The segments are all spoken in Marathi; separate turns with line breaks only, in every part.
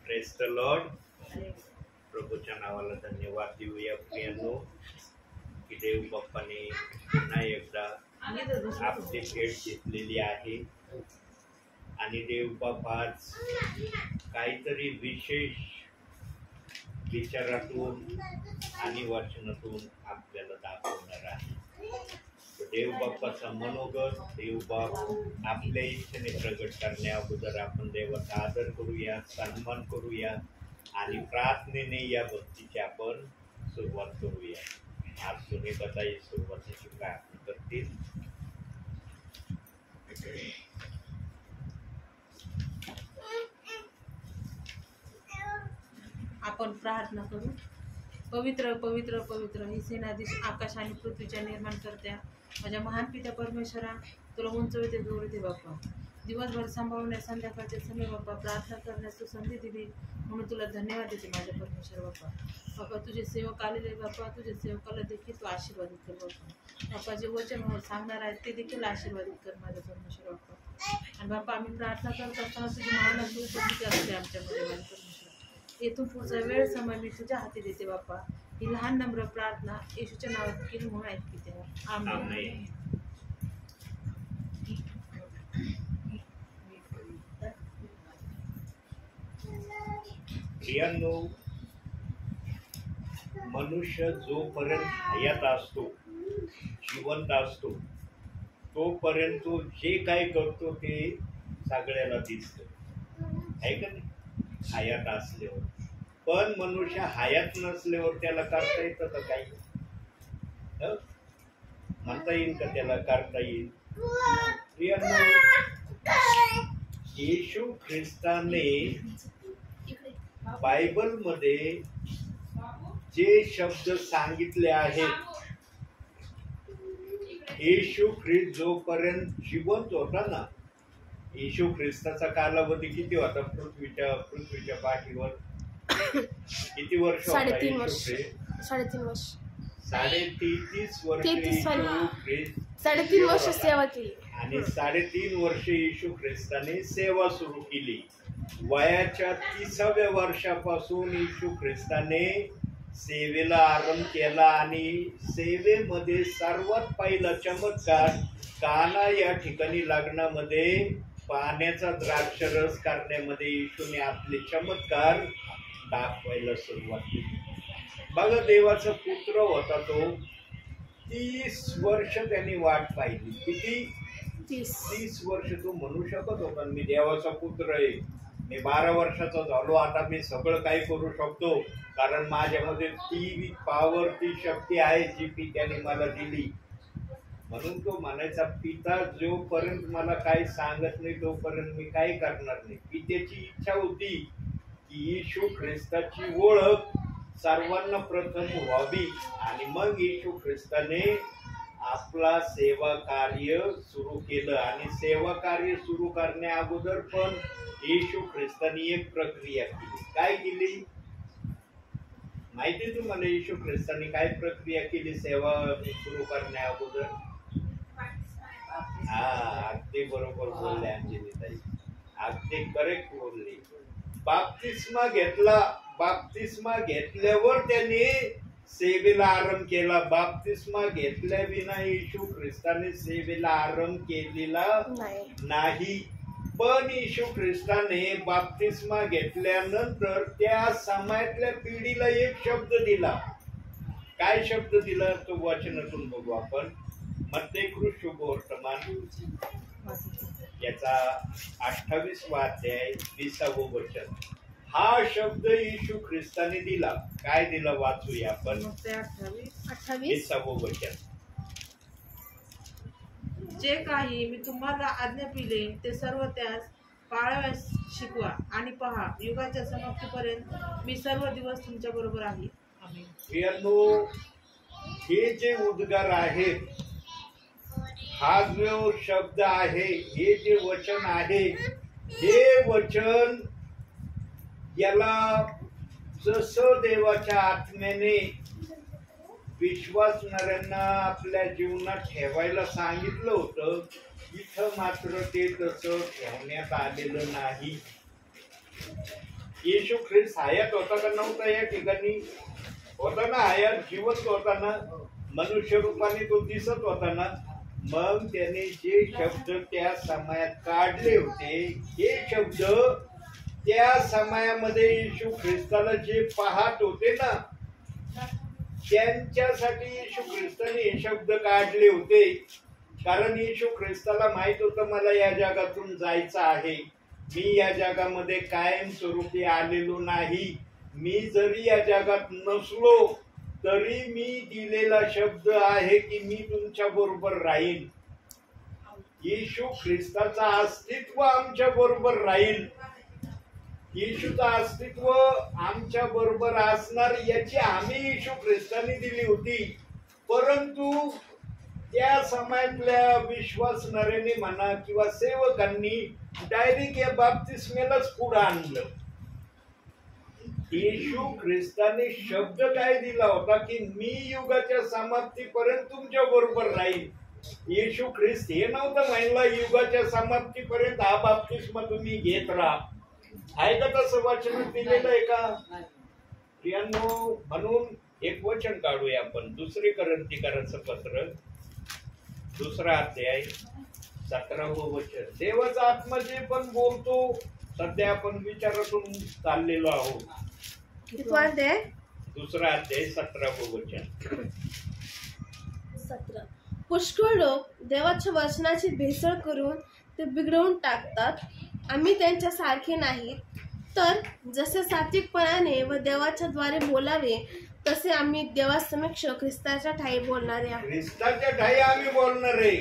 Praise the Lord. प्रभूच्या नावाला धन्यवाद देऊया प्रियांनो की देव बाप्पाने पुन्हा एकदा आपली भेट घेतलेली आहे आणि देव बाप्पा आज काहीतरी विशेष विचारातून आणि वचनातून आपल्याला दाखवणार आहे. देव बाप्पाचा मनोगत देव बाप आपल्या इच्छेने प्रगट करण्या अगोदर आपण देवाचा आदर करूया, सन्मान करूया आणि प्रार्थनेने या भक्तीची आपण सुरुवात करूया. आज सुनेकताई सुरुवातीची प्रार्थना करतील.
आपण प्रार्थना करू. पवित्र पवित्र पवित्र हे सेनाधीश आकाश आणि पृथ्वीच्या निर्माण करत्या माझ्या महान पिता परमेश्वरा, तुला उंचवते गौरवते बाप्पा. दिवसभर सांभाळण्यास संध्याकाळचे समय बाप्पा प्रार्थना करण्यास तू संधी दिली म्हणून तुला धन्यवाद देते माझ्या परमेश्वर बाप्पा. बाप्पा तुझे सेवक आलेले बाप्पा, तुझ्या सेवकाला देखील तू आशीर्वादित कर बाप्पा. बाप्पा जे वचन सांगणार आहेत ते देखील आशीर्वादित कर माझ्या परमेश्वर बाप्पा. आणि बाप्पा आम्ही प्रार्थना करत असताना तुझी महानाची उपस्थिती असते आमच्यामध्ये माझ्या परमेश्वर. येथून पुढचा वेळ समय मी तुझ्या हाती देते बाप्पा. ही लहान नम्र प्रार्थना येशूच्या नावात केली म्हणून ऐकते तेव्हा आमेन.
प्रियांनो, मनुष्य जोपर्यंत हयात असतो, जिवंत असतो, तोपर्यंत तो जे काय करतो ते सगळ्याला दिसतं, आहे का नाही? हयात असल्यावर. पण मनुष्य हयात नसल्यावर त्याला करता येतं का काही? म्हणता येईल का त्याला करता येईल? प्रियांनो, येशू ख्रिस्ताने बायबलमध्ये जे शब्द सांगितले आहेत, येशू ख्रिस्त जोपर्यंत जिवंत होता ना, येशू ख्रिस्ताचा कालावधी किती होता पृथ्वीच्या पाठीवर? किती वर्ष होता?
3.5 वर्ष. 3.5 वर्ष.
33 वर्ष
3.5 वर्ष सेवा केली
आणि 3.5 वर्ष येशू ख्रिस्ताने सेवा सुरू केली. वयाच्या 30व्या वर्षापासून येशू ख्रिस्ताने सेवेला आरंभ केला आणि सेवेमध्ये सर्वात पहिला चमत्कार काना या ठिकाणी लग्नामध्ये पाण्याचा द्राक्षरस करण्यामध्ये येशूने आपले चमत्कार दाखवायला सुरुवात केली. बघा, देवाचा पुत्र होता तो. 30 वर्ष त्यांनी वाट पाहिली. किती? 30 वर्ष. तो म्हणू शकत होता मी देवाचा पुत्र आहे, मी 12 वर्षाचा झालो, आता मी सगळं काही करू शकतो कारण माझ्यामध्ये ती पॉवर, ती शक्ती आहे जी पित्याने मला दिली. म्हणून तो म्हणायचा, पिता जोपर्यंत मला काही सांगत नाही तोपर्यंत मी काही करणार नाही. पित्याची इच्छा होती की येशू ख्रिस्ताची ओळख सर्वांना प्रथम व्हावी आणि मग येशू ख्रिस्ताने आपला सेवा कार्य सुरू केलं. आणि सेवा कार्य सुरू करण्या अगोदर पण येशू ख्रिस्ताने एक प्रक्रिया केली. काय केली माहिती तुम्हाला? येशू ख्रिस्ताने काय प्रक्रिया केली सेवा सुरू करण्या अगोदर? अगदी बरोबर बोलले अंजलीताई, अगदी करेक्ट बोलले. बाप्तिस्मा घेतला. बाप्तिस्मा घेतल्यावर त्याने सेवेला आरंभ केला. बाप्तिस्मा घेतल्या विना येशू ख्रिस्ताने सेवेला आरंभ केलेला नाही. पण येशू ख्रिस्ताने बाप्तिस्मा घेतल्यानंतर त्या समाजातल्या पिढीला एक शब्द दिला. काय शब्द दिला तो वचनातून बघू आपण. मत्ती शुभवर्तमान याचा 28वा अध्याय 20वं वचन. हा शब्द येशू ख्रिस्ताने दिला. काय दिला वाचूया आपण. 20वं वचन.
जे काही मी तुम्हाला आज्ञा दिली ते सर्व त्यास पाळावयास शिकवा आणि पहा, युगाच्या समाप्तीपर्यंत मी सर्व दिवस तुमच्या बरोबर आहे.
प्रियांनो, हे जे उद्गार आहेत, हा जो शब्द आहे, हे जे वचन आहे, हे वचन याला जसं देवाच्या आत्म्याने विश्वासणाऱ्यांना आपल्या जीवनात ठेवायला सांगितलं होतं, इथं मात्र ते तसं ठेवण्यात आलेलं नाही. येशू ख्रिस्त हयात होता का नव्हता या ठिकाणी? होता ना, हयात, जिवंत होता ना, मनुष्य रूपाने तो दिसत होता ना. मग त्याने जे शब्द त्या समयात काढले होते, हे शब्द त्या समयामध्ये येशू ख्रिस्ताला जे पाहत होते ना, त्यांच्यासाठी येशू ख्रिस्ताने हे शब्द काढले होते. कारण येशू ख्रिस्ताला माहित होतं मला या जगातून जायचं आहे. मी या जगामध्ये कायम स्वरूपी आलेलो नाही. मी जरी या जगात नसलो तरी मी दिलेला शब्द आहे की मी तुमच्या बरोबर राहील. येशू ख्रिस्ताचा अस्तित्व आमच्या बरोबर राहील. येशूचं अस्तित्व आमच्या बरोबर असणार याची हमी येशू ख्रिस्ताने दिली होती. परंतु त्या समयातल्या विश्वासणाऱ्याने म्हणा किंवा सेवकांनी डायरेक्ट या बाप्तिस्मेलाच पुढे आणलं. येशू ख्रिस्ताने शब्द काय दिला होता की मी युगाच्या समाप्तीपर्यंत तुमच्या बरोबर राहील. येशू ख्रिस्त हे नव्हतं म्हणलं युगाच्या समाप्तीपर्यंत हा बाप्तिस्मा तुम्ही घेत राहा. आहे का तसं वचन दिलेलं आहे का प्रियांनो? म्हणून एक वचन काढूया आपण. 2 कोरिंथीकरांचं पत्र 2 अध्याय 17वं वचन. देवाचा आत्मा जे पण बोलतो, सध्या आपण विचारातून चाललेलो आहोत.
2 अध्याय
17वं वचन.
17. पुष्कळ लोक देवाच्या वचनाची भेसळ करून ते बिघडवून टाकतात. आम्ही त्यांच्या सारखे नाहीत, तर जसे सात्विकपणाने व देवाच्या द्वारे बोलावे तसे आम्ही देवासमक्ष ख्रिस्ताच्या ठाई बोलणारे आहोत.
ख्रिस्ताच्या ठाई आम्ही बोलणार आहे.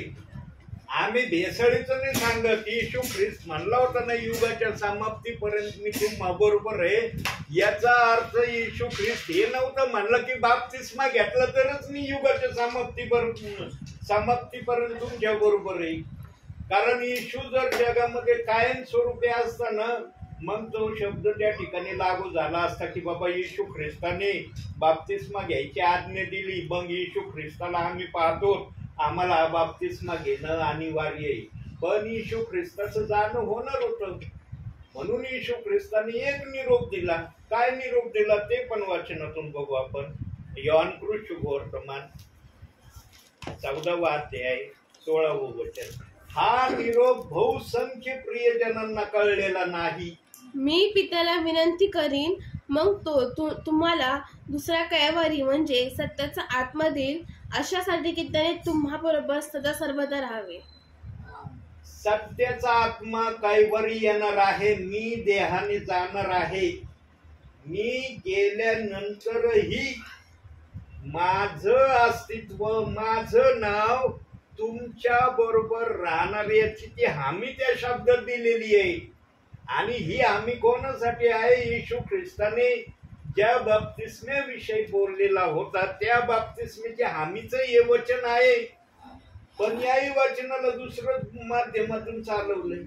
आम्ही भेसळीचं नाही सांगत. येशू ख्रिस्त म्हणला होता ना युगाच्या समाप्तीपर्यंत मी तुम्हा बरोबर आहे. याचा अर्थ येशू ख्रिस्त हे नव्हतं म्हणलं की बाप्तिस्मा घेतला तरच मी युगाच्या समाप्तीपर्यंत तुमच्या बरोबर आहे. कारण येशू जर जगामध्ये कायम स्वरूपी असताना मग तो शब्द त्या ठिकाणी लागू झाला असता की बाबा येशू ख्रिस्ताने बाप्तिस्मा घ्यायची आज्ञा दिली. मग येशू ख्रिस्ताला आम्ही पाहतो, आम्हाला बाप्तिस्मा घेणं अनिवार्य आहे. पण येशू ख्रिस्ताचं जाणं होणार होतं. म्हणून येशू ख्रिस्ताने एक निरोप दिला. काय निरोप दिला ते पण वाचनातून बघू आपण. योहान शुभवर्तमान 14वा अध्याय 16वं वचन. हा निरोप बहुसंख्य प्रियजनांना कळलेला नाही.
मी पित्याला विनंती करीन, मग तो तुम्हाला दुसरा कैवारी म्हणजे सत्याचा आत्मा देईल, अशासाठी की त्याने तुम्हा बरोबर सदा सर्वदा राहावे.
सत्याचा आत्मा कैवारी येणार आहे. मी देहाने जाणार आहे. मी गेल्यानंतरही माझं अस्तित्व, माझं नाव तुमच्या बरोबर राहणार याची ती हमी त्या शब्दात दिलेली आहे. आणि ही हमी कोणासाठी आहे? येशू ख्रिस्ताने ज्या बाप्तिस्म्याविषयी बोललेला होता त्या बाप्तिस्मेची हमीचं हे वचन आहे. पण याही वचनाला दुसरं माध्यमातून चालवलंय.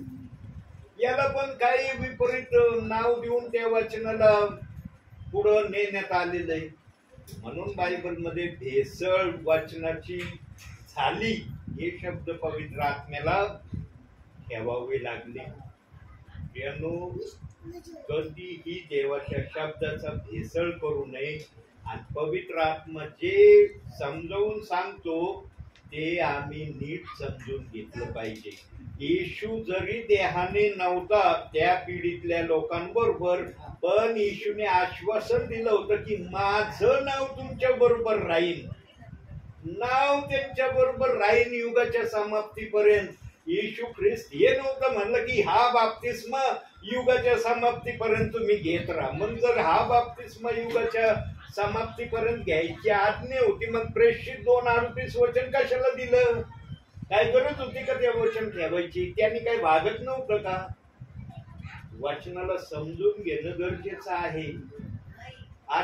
याला पण काही विपरीत नाव देऊन त्या वचनाला पुढं नेण्यात आलेलं आहे. म्हणून बायबलमध्ये भेसळ वचनाची झाली हे शब्द पवित्र आत्म्याला ठेवावे लागले. कधीही देवाच्या शब्दाचा भेसळ करू नये. आणि पवित्र आत्मा जे समजावून सांगतो ते आम्ही नीट समजून घेतलं पाहिजे. येशू जरी देहाने नव्हता त्या पिढीतल्या लोकांबरोबर, पण येशूने आश्वासन दिलं होतं की माझं नाव तुमच्या बरोबर राहील. नाव त्यांच्या बरोबर राहील युगाच्या समाप्तीपर्यंत. येशू ख्रिस्त हे नव्हतं म्हणलं की हा बाप्तिस्मा युगाच्या समाप्तीपर्यंत तुम्ही घेत राहा. मग जर हा बाप्तिस्मा युगाच्या समाप्तीपर्यंत घ्यायची आज्ञा होती, मग प्रेषित 2:38 वचन कशाला दिलं? काय गरज होती का त्या वचन ठेवायची? त्यांनी काही भागत नव्हतं का? वचनाला समजून घेणं गरजेचं आहे.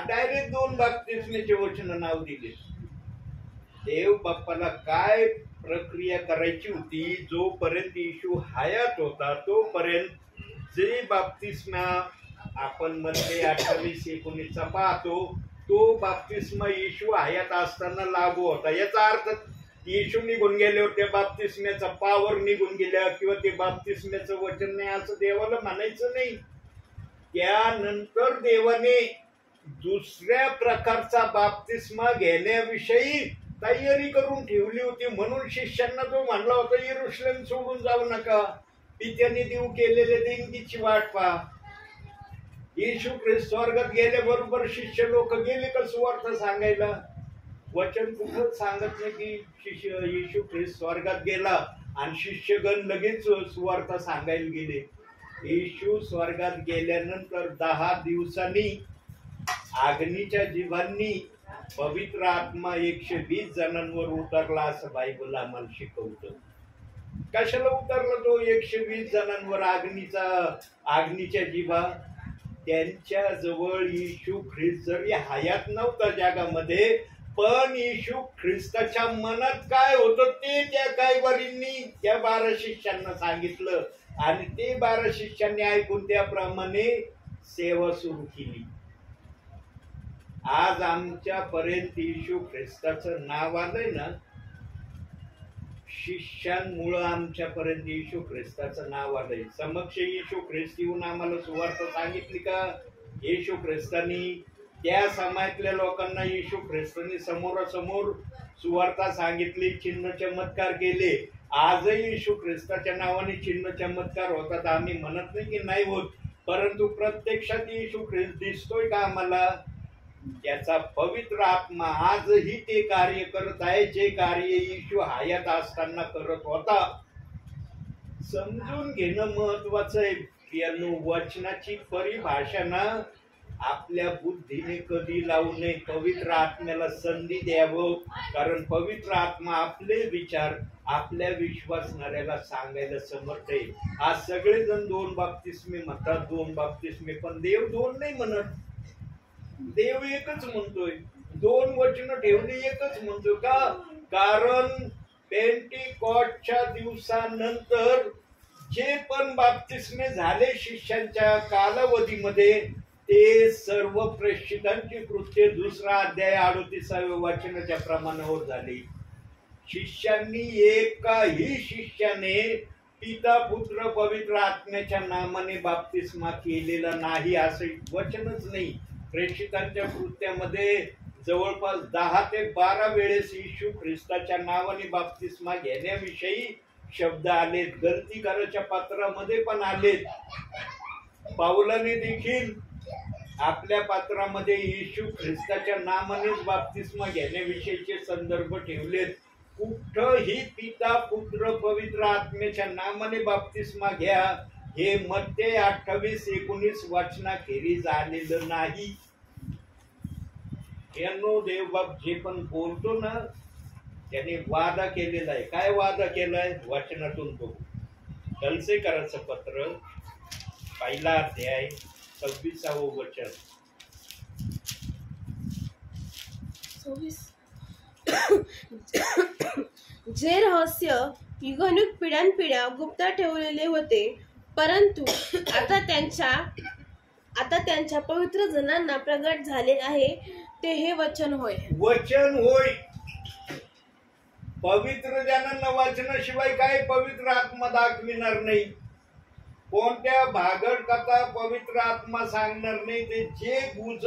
डायरेक्ट 2 बाप्तिस्मेचे वचन नाव दिले. देव बाप्पाला काय प्रक्रिया करायची होती? जोपर्यंत येशू हयात होता तोपर्यंत जे बाप्तिस्मा आपण मध्ये 28-19 पाहतो तो बाप्तिस्मा येशू हयात असताना लागू होता. याचा अर्थ येशू निघून गेल्यावर त्या बाप्तिस्म्याचा पावर निघून गेल्या किंवा ते बाप्तिस्म्याचं वचन नाही असं देवाला म्हणायचं नाही. त्यानंतर देवाने दुसऱ्या प्रकारचा बाप्तिस्मा घेण्याविषयी तयारी करून ठेवली होती. म्हणून शिष्यांना तो म्हणला होता यरूशलेम सोडून जाऊ नका, पित्याने देव केलेले देणगीची वाट पहा. येशू ख्रिस्त स्वर्गात गेल्याबरोबर शिष्य लोक गेले का सुवार्थ सांगायला? वचन कुठं सांगत नाही की शिष्य येशू ख्रिस्त स्वर्गात गेला आणि शिष्यगण लगेच सुवार्थ सांगायला गेले. येशू स्वर्गात गेल्यानंतर 10 दिवसांनी अग्नीच्या जीवांनी पवित्र आत्मा 120 जणांवर उतरला असं बायबल आम्हाला शिकवतं. कशाला उतरला तो 120 जणांवर अग्नीच्या जीवा? त्यांच्या जवळ येशू ख्रिस्त जरी हयात नव्हता जगामध्ये, पण येशू ख्रिस्ताच्या मनात काय होतं ते त्या गायवारींनी त्या 12 शिष्यांना सांगितलं आणि ते 12 शिष्यांनी ऐकून त्याप्रमाणे सेवा सुरू केली. आज आमच्यापर्यंत येशू ख्रिस्ताचं नाव आलंय ना, शिष्यांमुळं आमच्यापर्यंत येशू ख्रिस्ताचं नाव आलंय. समक्ष येशू ख्रिस्त येऊन आम्हाला सुवार्थ सांगितली का? येशू ख्रिस्तानी त्या समाजातल्या लोकांना येशू ख्रिस्तानी समोरासमोर सुवार्थ सांगितली, चिन्ह चमत्कार केले. आजही येशू ख्रिस्ताच्या नावाने चिन्ह चमत्कार होतात. आम्ही म्हणत नाही की नाही होत, परंतु प्रत्यक्षात येशू ख्रिस्त दिसतोय का आम्हाला? त्याचा पवित्र आत्मा आजही ते कार्य करत आहे जे कार्य येशू हयात असताना करत होता. समजून घेणं महत्वाचं आहे. वचनाची परिभाषा ना आपल्या बुद्धीने कधी लावू नये. पवित्र आत्म्याला संधी द्यावं, कारण पवित्र आत्मा आपले विचार आपल्या विश्वासणाऱ्याला सांगायला समर्थ आहे. आज सगळेजण 2 बाप्तिस्मे म्हणतात, 2 बाप्तिस्मे, पण देव 2 नाही म्हणत. देव एकच म्हणतोय. 2 वचन ठेवली एकच म्हणतोय का? कारण पेंटिकॉस्टच्या दिवसानंतर जे पण बाप्तिस्मे झाले शिष्यांच्या कालावधीमध्ये, ते सर्व प्रेषितांची कृत्ये 2 अध्याय 38व्या वचनाच्या प्रमाणावर झाली. शिष्यांनी एकाही शिष्याने पिता पुत्र पवित्र आत्म्याच्या नामाने बाप्तिस्मा केलेला नाही असं वचनच नाही. प्रेषितांच्या कृत्यामध्ये जवळपास 10 ते 12 वेळेस येशू ख्रिस्ताच्या नावाने बाप्तिस्मा घेण्याविषयी शब्द आलेत. गलतीकाराच्या पत्रामध्ये पण आलेत. पाऊलाने देखील आपल्या पत्रामध्ये येशू ख्रिस्ताच्या नावानेच बाप्तिस्मा घेण्याविषयीचे संदर्भ ठेवलेत. कुठंही पिता पुत्र पवित्र आत्म्याच्या नावाने बाप्तिस्मा घ्या हे मत्ते 28-19 वचनाखेरीज आलेलं नाही. यांनो देवबाप जे पण बोलतो ना त्याने वादा केलेला आहे. काय वादा केलाय? वचनातून बघू. कलसेकराचं पत्र 1 अध्याय 26वं वचन.
26. जे रहस्य युगानुग पिढ्यानपिढ्या गुप्त ठेवलेले होते, परंतु आता त्यांच्या पवित्र जनांना प्रगट झाले आहे, ते हे वचन होय.
वचन होय. पवित्र जनांना वचनाशिवाय काय पवित्र आत्मा दाखविणार नाही. कोणत्या भागड कथा पवित्र आत्मा सांगणार नाही. ते जे गुज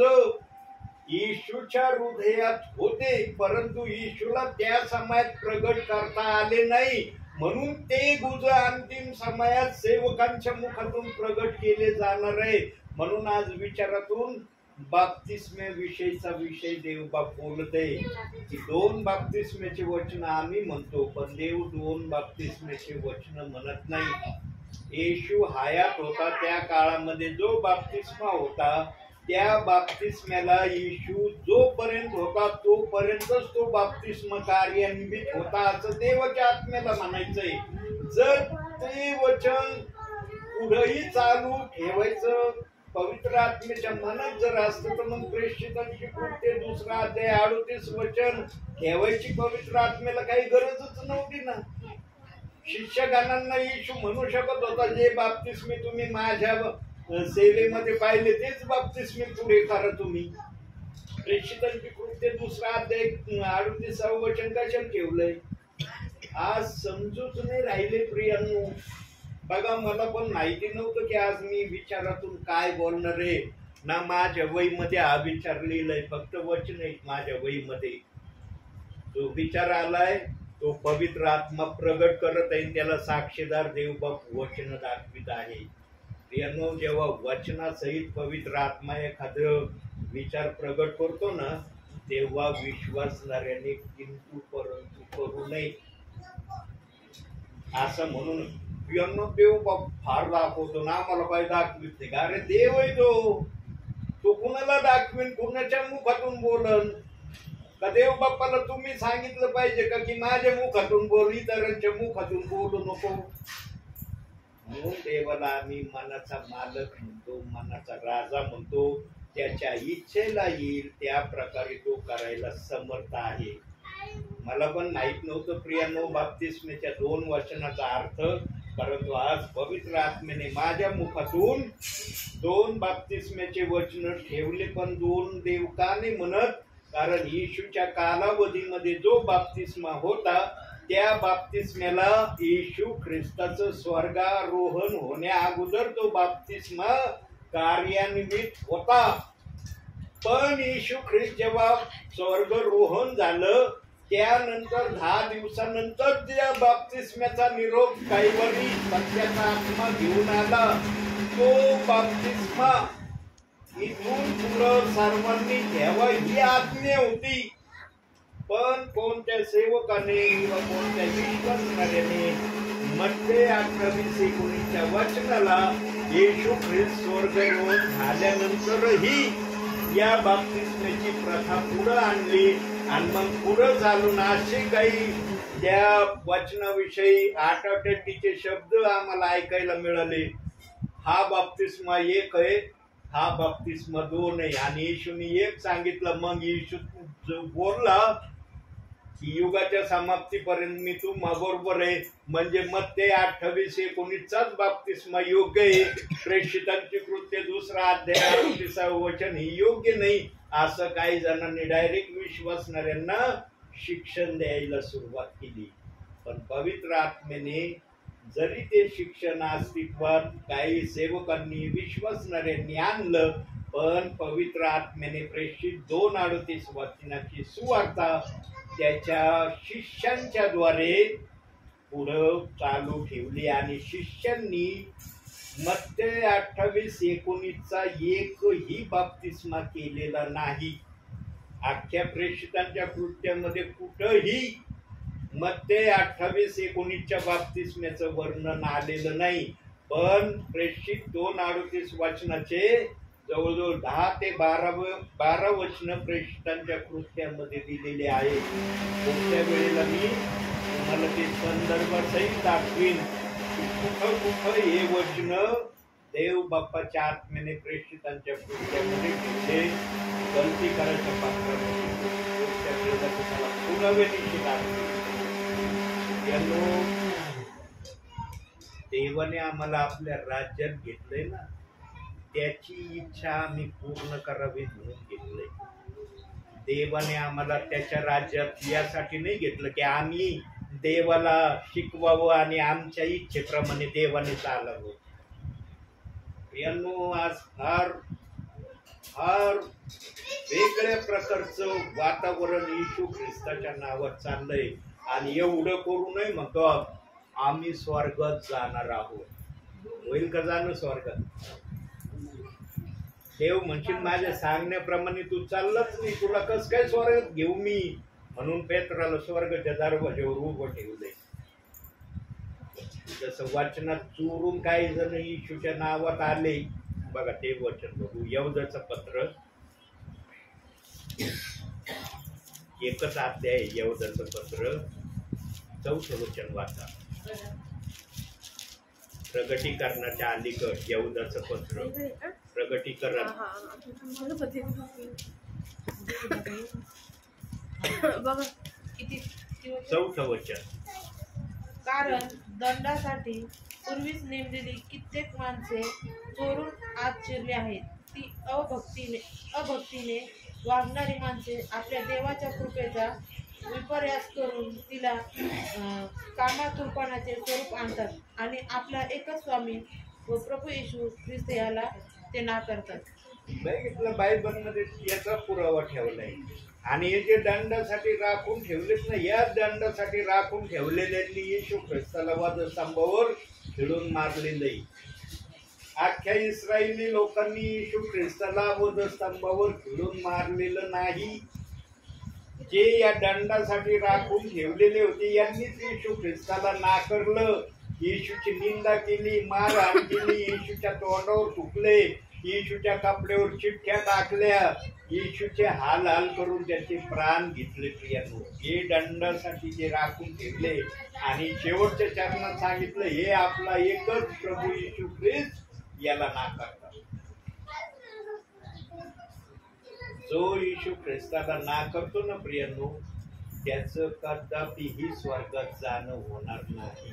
येशूच्या हृदयात होते, परंतु येशूला त्या समयात प्रगट करता आले नाही, म्हणून ते गुज अंतिम समयात सेवकांच्या मुखातून प्रगट केले जाणार आहे. म्हणून आज विचारातून बाप्तिस्म्याविषयीचा विषय देवबाप बोलत आहे की 2 बाप्तिस्म्याचे वचन आम्ही म्हणतो, पण देव 2 बाप्तिस्म्याचे वचन म्हणत नाही. येशू हयात होता त्या काळामध्ये जो बाप्तिस्मा होता, त्या बाप्तिस्म्याला येशू जोपर्यंत होता तोपर्यंतच तो बाप्तिस्मा कार्यान्वित होता असं देवाच्या आत्म्याला म्हणायचंय. जर ते वचन पुढेही चालू ठेवायचं पवित्र आत्म्याच्या मनात जर असतं, तर मग प्रेषितांची कृत्ये 2 अध्याय 38 वचन ठेवायची पवित्र आत्म्याला काही गरजच नव्हती ना. शिष्यगणांना येशू म्हणू शकत होता, जे बाप्तिस्मे तुम्ही माझ्या सेवेमध्ये पाहिले तेच बाप्तिस्मे पुढे करा तुम्ही. प्रेषितांची कृत्ये 2 अध्याय 38 वचन कशाला ठेवलंय? आज समजूच नाही राहिले प्रियांनो. बघा मला पण माहिती नव्हतं की आज मी विचारातून काय बोलणार आहे ना. माझ्या वहीमध्ये हा विचार लिहिलाय, फक्त वचन आहे माझ्या वहीमध्ये. जो विचार आलाय तो पवित्र आत्मा प्रगट करत आहे, त्याला साक्षीदार देवबाप वचन दाखवित आहे. प्रियांनो, जेव्हा वचनासहित पवित्र आत्मा एखादं विचार प्रगट करतो ना, तेव्हा विश्वासणाऱ्याने किंतु परंतु करू नये असं म्हणून. प्रियांनो, देवबाप फार दाखवतो ना, आम्हाला काय दाखवित नाही. अरे देव आहे तो कुणाला दाखवीन, कुणाच्या मुखातून बोलन का? देव बाप्पाला तुम्ही सांगितलं पाहिजे का की माझ्या मुखातून बोल, इतरांच्या मुखातून बोलू नको? म्हणून देवाला आम्ही मनाचा मालक म्हणतो, मनाचा राजा म्हणतो. त्याच्या इच्छेला येईल त्या प्रकारे तो करायला समर्थ आहे. मला पण माहित नव्हतं प्रियांनो बाप्तिस्मेच्या 2 वचनाचा अर्थ, परंतु आज पवित्र आत्मेने माझ्या मुखातून 2 बाप्तिस्मेचे वचन ठेवले. पण 2 देव का नाही म्हणत? कारण येशूच्या कालावधीमध्ये जो बाप्तिस्मा होता त्या बाप्तिस्म्याला येशू ख्रिस्ताचं स्वर्गारोहण होण्या अगोदर तो बाप्तिस्मा कार्यान्वित होता. पण येशू ख्रिस्त जेव्हा स्वर्गारोहण झालं त्यानंतर 10 दिवसानंतर त्या बाप्तिस्म्याचा निरोप कैवरी सत्याचा आत्मा घेऊन आला. तो बाप्तिस्मा इथून पुढं सर्वांनी घ्यावा ही आज्ञा होती. पण कोणत्या सेवकाने किंवा कोणत्या विश्वासणाऱ्याने मध्ये 28-19 वचनाला येशू ख्रिस्त स्वर्गारोहण झाल्यानंतरही या बाप्तिस्मेची प्रथा पुढे आणली आणि मग पुढे चालून असे काही त्या वचनाविषयी आटाटटीचे शब्द आम्हाला ऐकायला मिळाले. हा बाप्तिस्मा एक आहे, हा बाप्तिस्मा 2 आहे. आणि येशूने एक सांगितलं. मग येशू बोलला की युगाच्या समाप्तीपर्यंत मी तुम्हाबरोबर आहे. म्हणजे मध्ये 28-19 बाप्तिस्मा योग्य आहे. प्रेषितांची कृत्य 2 अध्याय 38 वचन ही योग्य नाही असं काही जणांनी डायरेक्ट विश्वासणाऱ्यांना शिक्षण द्यायला सुरुवात केली. पण पवित्र आत्मेने जरी ते शिक्षण अस्तित्वात काही सेवकांनी विश्वासणाऱ्यांनी आणलं, पण पवित्र आत्म्याने प्रेषित 2:38 वचनाची सुवार्ता त्याच्या शिष्यांच्या द्वारे पुढं चालू ठेवली. आणि शिष्यांनी मध्ये 28-19 एकही बाप्तिस्मा केलेला नाही. अख्ख्या प्रेषितांच्या कृत्यामध्ये कुठंही मध्ये 28-19 बाप्तिस्म्याचं वर्णन आलेलं नाही. पण प्रेषित 2:38 वचनाचे जवळजवळ 10 ते 12 वचन प्रेषितांच्या कृत्यामध्ये दिलेले आहे. पुढच्या वेळेला मी तुम्हाला ते संदर्भासहित दाखवीन. कुठं कुठं हे वचन देव बाप्पाच्या आत्म्याने प्रेषितांच्या कृत्यामध्ये ठेवले. गलती करायच्या पात्रामध्ये पुढच्या वेळेला तुम्हाला पुरावे निश्चित आहे. देवाने आम्हाला आपल्या राज्यात घेतलंय ना, त्याची इच्छा आम्ही पूर्ण करावी म्हणून घेतलंय. देवाने आम्हाला त्याच्या राज्यात यासाठी नाही घेतलं की आम्ही देवाला शिकवावं आणि आमच्या इच्छेप्रमाणे देवाने चालावं. यांनो आज फार फार वेगळ्या प्रकारचं वातावरण येशू ख्रिस्ताच्या नावात चाललंय. आणि एवढं करू नये म्हणतो आम्ही स्वर्गात जाणार आहोत. होईल का जाणं स्वर्गात? देव म्हणशील माझ्या सांगण्याप्रमाणे तू चाललाच नाही, तुला कस काय स्वर्गात घेऊ मी? म्हणून पेत्राला स्वर्गाच्या दरवाज्यावर उभं ठेवलंय. जसं वचनात चोरून काही जण येशूच्या नावात आले. बघा ते वचन बघू. यहूदाचं पत्र 1 अध्याय, यहूदाचं पत्र 4 वचन वाचा. प्रगटीकरणाच्या अलीकड यहूदाचं पत्र प्रगटीकरण
बघा किती
4 वचन.
कारण दंडासाठी पूर्वीच नेमलेली कित्येक माणसे चोरून आत शिरली आहेत. ती अभक्तीने वागणारी माणसे आपल्या देवाच्या कृपेचा विपर्यास करून तिला कामातुरपणाचे स्वरूप आणतात आणि आपला एकच स्वामी व प्रभू येशू ख्रिस्त याला ते नाकारतात.
बघितलं बायबलमध्ये याचा पुरावा ठेवलाय. आणि हे जे दंडासाठी राखून ठेवलेच ना, या दंडासाठी राखून ठेवलेल्यांनी येशू ख्रिस्ताला वधस्तंभावर खिळून मारलेलं आहे. अख्ख्या इस्रायली लोकांनी येशू ख्रिस्ताला वधस्तंभावर खिळून मारलेलं नाही. जे या दंडासाठी राखून ठेवलेले होते यांनीच येशू ख्रिस्ताला नाकारलं, येशूची निंदा केली, मारहाण केली, येशूच्या तोंडावर थुकले, येशूच्या कपड्यावर चिठ्ठ्या टाकल्या, येशूचे हाल हाल करून त्याचे प्राण घेतले. प्रियांनो, हे दंडासाठी जे राखून ठेवले आणि शेवटच्या चरणात सांगितलं हे आपला एकच प्रभू येशू ख्रिस्त याला नाकारतात. जो येशू ख्रिस्ताला नाकारतो ना प्रियांनो, त्याचं कदापिही स्वर्गात जाणं होणार नाही.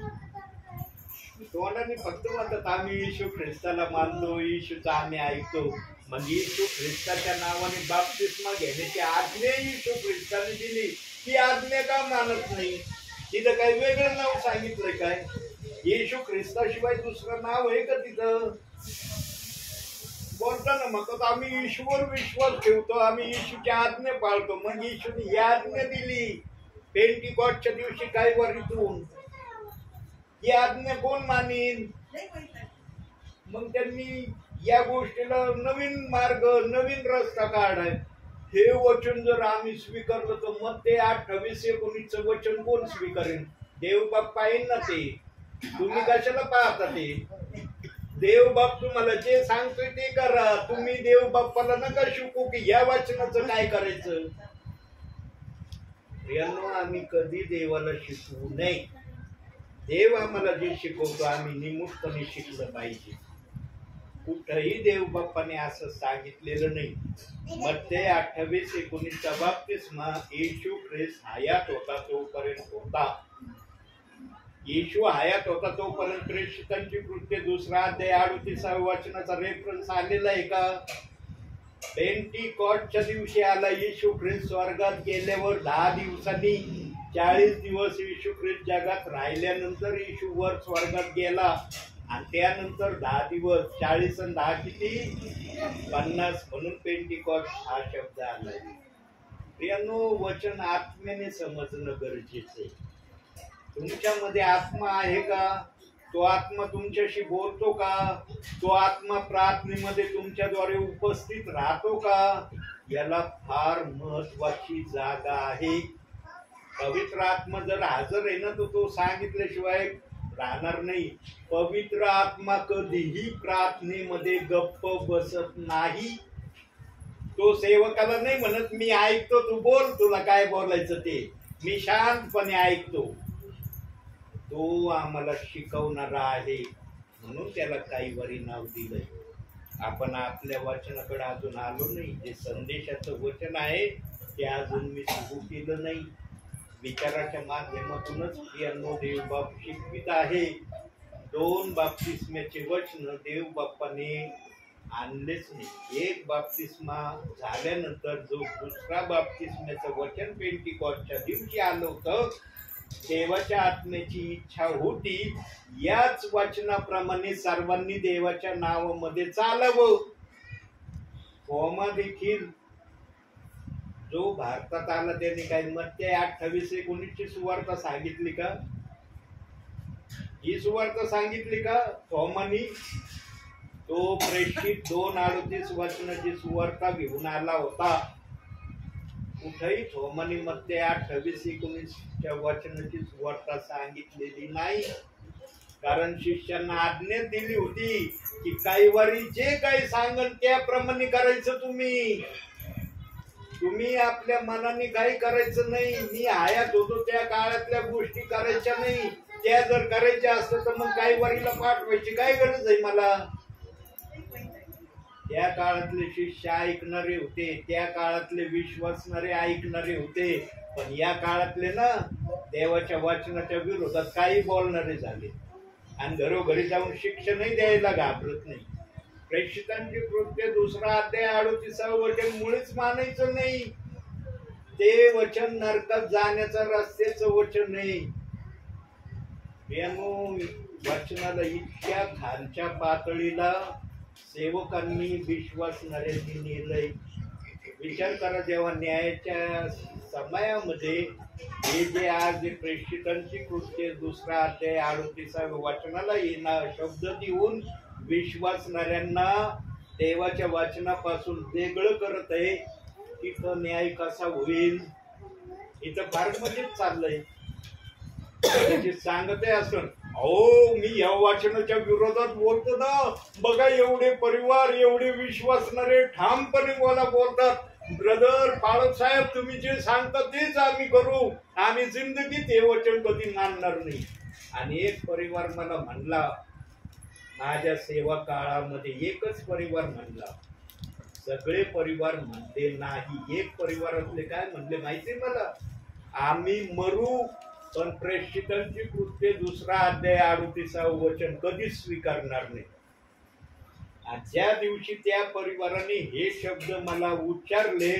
तोंडाने फक्त म्हणतात आम्ही येशू ख्रिस्ताला मानतो, येशूचा आम्ही ऐकतो. मग येशू ख्रिस्ताच्या नावाने बाप्तिस्मा घेण्याची आज्ञा येशू ख्रिस्ताने दिली, ती आज्ञा का मानत नाही? तिथं काही वेगळं नाव सांगितलंय काय? येशू ख्रिस्ताशिवाय दुसरं नाव आहे का तिथं? बोलता ना मग आम्ही येशूवर विश्वास ठेवतो, आम्ही येशूची आज्ञा पाळतो. मग येशूने ही आज्ञा दिली पेंटिकॉस्टच्या दिवशी काही वरीतून, ही आज्ञा कोण मानीन? मग त्यांनी या गोष्टीला नवीन मार्ग, नवीन रस्ता काढाय. हे वचन जर आम्ही स्वीकारलं तर मग ते 28-19 वचन कोण स्वीकारेन? देव बाप पाहिन ना ते. तुम्ही कशाला पाहता ते? देव बाप तुम्हाला जे सांगतोय ते करा. तुम्ही देव बाप्पाला नका शिकू की या वचनाचं काय करायचं. प्रियांनो, आम्ही कधी देवाला शिकवू नये. देव आम्हाला जे शिकवतो आम्ही निमुटपणे शिकलं पाहिजे. कुठंही देव बाप्पाने असं सांगितलेलं नाही. मत्ते 28-19 बाप्तिस्मा येशू ख्रिस्त हयात होता तोपर्यंत होता. येशू हयात होता तोपर्यंत प्रेषितांची कृत्य 2 अध्याय 38 वचनाचा रेफरन्स आलेला आहे का? पेंटिकॉस्टच्या दिवशी आला येशू ख्रिस्त स्वर्गात गेल्यावर 10 दिवसांनी 40 दिवस येशू ख्रिस्त जगात राहिल्यानंतर येशू वर स्वर्गात गेला आणि त्यानंतर 10 दिवस 40 आणि 10 किती 50 म्हणून पेंटिकॉस्ट हा शब्द आला. प्रियांनो, वचन आत्म्याने समजणं गरजेचं आहे. तुमच्यामध्ये आत्मा आहे का? तो आत्मा तुमच्याशी बोलतो का? तो आत्मा प्रार्थनेमध्ये तुमच्याद्वारे उपस्थित राहतो का? याला फार महत्वाची जागा आहे. पवित्र आत्मा जर हजर आहे ना तर तो सांगितल्याशिवाय राहणार नाही. पवित्र आत्मा कधीही प्रार्थनेमध्ये गप्प बसत नाही. तो सेवकाला नाही म्हणत मी ऐकतो, तू बोल, तुला काय बोलायचं ते, मी शांतपणे ऐकतो. तो आम्हाला शिकवणारा आहे म्हणून त्याला काही वरी नाव दिलंय. आपण आपल्या वचनाकडे अजून आलो नाही. जे संदेशाचं वचन आहे ते अजून मी सुरू केलं नाही. विचाराच्या माध्यमातूनच प्रियांनो देव बाप शिकवित आहे. 2 बाप्तिस्म्याचे वचन देव बाप्पाने आणलेच नाही. एक बाप्तिस्मा झाल्यानंतर जो दुसरा बाप्तिस्म्याचं वचन पेंटिकॉस्टच्या दिवशी आलं होतं, देवाच्या आत्म्याची इच्छा होती याच वचनाप्रमाणे सर्वांनी देवाच्या नावामध्ये चालावं. थोमा देखील जो भारतात आला त्याने काही मत्ते 28-19 सुवार्ता सांगितली का? ही सुवार्ता सांगितली का थोमानी? तो प्रेषित 2:38 वचनाची सुवार्ता घेऊन आला होता. कुठेही थोमानी मत्ते 28-19 वचनाची सुवार्ता सांगितलेली नाही. कारण शिष्यांना आज्ञा दिली होती की काही वारी जे काही सांगन त्याप्रमाणे करायचं. तुम्ही आपल्या मनाने काही करायचं नाही. मी हयात होतो त्या काळातल्या गोष्टी करायच्या नाही. त्या जर करायच्या असतं तर मग काही वारीला पाठवायची काय गरज आहे मला? त्या काळातले शिष्य ऐकणारे होते, त्या काळातले विश्वासणारे ऐकणारे होते. पण या काळातले ना देवाच्या वचनाच्या विरोधात काही बोलणारे झाले आणि घरोघरी जाऊन शिक्षणही द्यायला घाबरत नाही. प्रेषितांची कृत्य 2 अध्याय 38 वचन मुळीच मानायचं नाही. ते वचन नरकात जाण्याचा रस्त्याचं वचन आहे. वचनाला इतक्या खालच्या पातळीला सेवकांनी विश्वासणाऱ्यांनी नेलंय. विचार करा, जेव्हा न्यायाच्या समयामध्ये हे जे आज प्रेषितांची कृत्य 2 अध्याय 38 वचनाला येणार शब्द देऊन विश्वासणाऱ्यांना देवाच्या वचनापासून वेगळं करत आहे, तिथं न्याय कसा होईल? इथं फार मजेत चाललंय. सांगते असं, अहो मी या वाचनाच्या विरोधात बोलतो ना, बघा एवढे परिवार एवढे विश्वासणारे ठामपणे मला बोलतात, ब्रदर बाळक साहेब तुम्ही जे सांगता तेच आम्ही करू, आम्ही जिंदगीत हे वचन कधी मानणार नाही. आणि एक परिवार मला म्हणला माझ्या सेवा काळामध्ये, एकच परिवार म्हणला, सगळे परिवार म्हणते नाही, एक परिवारातले काय म्हणले माहिती मला, आम्ही मरू पण प्रेषितांची कृत्य 2 अध्याय 38 वचन कधीच स्वीकारणार नाही. ज्या दिवशी त्या परिवाराने हे शब्द मला उच्चारले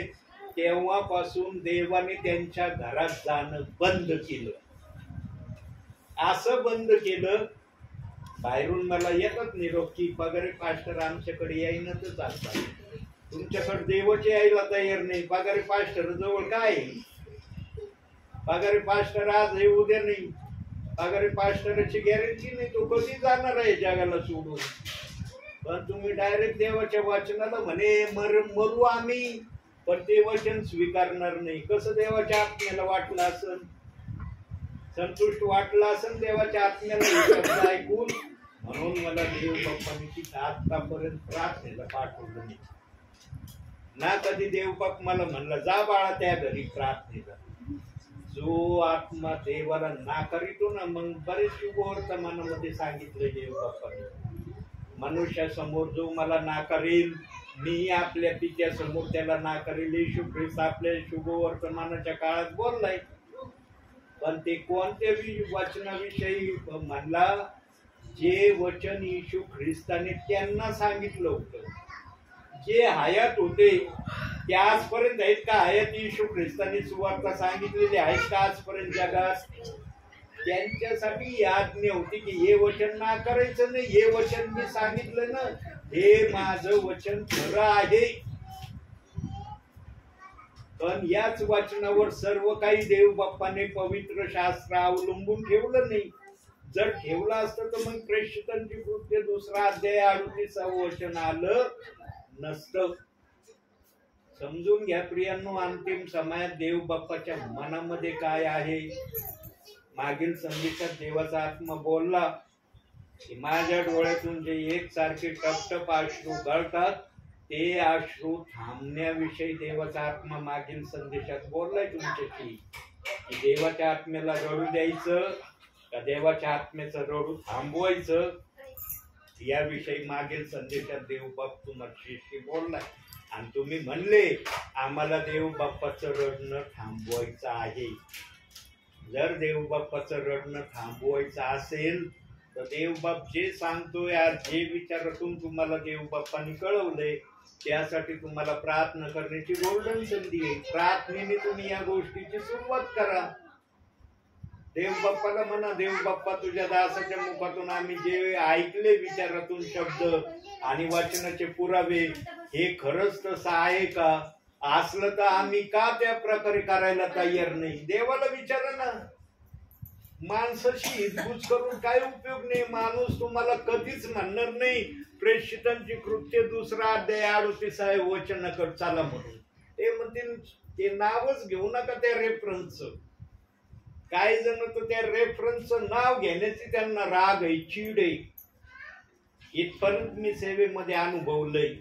तेव्हापासून देवाने त्यांच्या घरात जाणं बंद केलं. असं बंद केलं, बाहेरून मला येतात निरोप की पगारे पास्टर आमच्याकडे येईन तर चालतात, तुमच्याकडे देवाचे यायला तयार नाही. पगारे पास्टर जवळ काय, पगारे पास्टर आज हे उद्या नाही, पगारे पास्टरची गॅरंटी नाही, तो कधी जाणार आहे जगाला सोडून. पण तुम्ही डायरेक्ट देवाच्या वचनाला म्हणे मरू आम्ही, पण ते वचन स्वीकारणार नाही. कसं देवाच्या आत्म्याला वाटलं असेल, संतुष्ट वाटलं असेल देवाच्या आत्म्याला शब्द ऐकून. म्हणून मला देव बाप्पांनी आतापर्यंत प्रार्थनेला पाठवलं नाही ना. कधी देव बाप मला म्हणलं जा बाळा त्या घरी प्रार्थनेला. जो आत्मा देवाला नाकारितो ना, मग बरेच शुभवर्तमानामध्ये सांगितलं देव बाप्पाने, मनुष्यासमोर जो मला नाकारेल मी आपल्या पित्यासमोर त्याला नाकारेल. येशू ख्रिस्त आपल्या शुभवर्तमानाच्या काळात बोललाय. पण ते कोणत्या वचनाविषयी म्हणला, जे वचन येशू ख्रिस्ताने त्यांना सांगितलं होतं, जे हयात होते ते आजपर्यंत आहेत का? हयात येशू ख्रिस्ताने सुवार्ता सांगितलेली आहेत का आजपर्यंत जगात? त्यांच्यासाठी आज्ञा होती की हे वचन नाकारायचं नाही, हे वचन मी सांगितलं ना, हे माझं वचन खरं आहे. पण याच वचनावर सर्व काही देव बाप्पाने पवित्र शास्त्र अवलंबून ठेवलं नाही. जर ठेवलं असतं तर मग प्रेषितांची कृत्य 2 अध्याय 38 वचन आलं नसतं. समजून घ्या प्रियांनो, अंतिम समयात देव बाप्पाच्या मनामध्ये काय आहे. मागील संदेशात देवाचा आत्मा बोलला की माझ्या डोळ्यातून जे एकसारखे टपटप अश्रू गळतात ते अश्रू थांबण्याविषयी देवाचा आत्मा मागील संदेशात बोललाय तुमच्याशी. की देवाच्या आत्म्याला रडू द्यायचं का देवाच्या आत्म्याचं रडू थांबवायचं, याविषयी मागील संदेशात देव बाप तुमच्याशी बोललाय. आणि तुम्ही म्हणले आम्हाला देव बाप्पाचं रडणं थांबवायचं आहे. जर देव बाप्पाचं रडणं थांबवायचं असेल तर देव बाप जे सांगतोय, जे विचारातून तुम्हाला देव बाप्पाने कळवलंय त्यासाठी तुम्हाला प्रार्थना करण्याची गोल्डन संधी आहे. प्रार्थनेने तुम्ही या गोष्टीची सुरुवात करा. देव बाप्पाला म्हणा, देव बाप्पा तुझ्या दासाच्या मुखातून आम्ही जे ऐकले विचारातून शब्द आणि वचनाचे पुरावे हे खरंच तसं आहे का? असलं तर आम्ही का त्या प्रकारे करायला तयार नाही? देवाला विचारा ना. माणसाशी हितगुज करून काय उपयोग नाही. माणूस तुम्हाला कधीच म्हणणार नाही प्रेषितांची कृत्य 2 अध्याय 38 वचनाकडे चला म्हणून. ते म्हणतील ते नावच घेऊ नका त्या रेफरन्सचं. काही जण तर त्या रेफरन्सचं नाव घेण्याची त्यांना राग आहे, चीड आहे. इथपर्यंत मी सेवेमध्ये अनुभवलंय.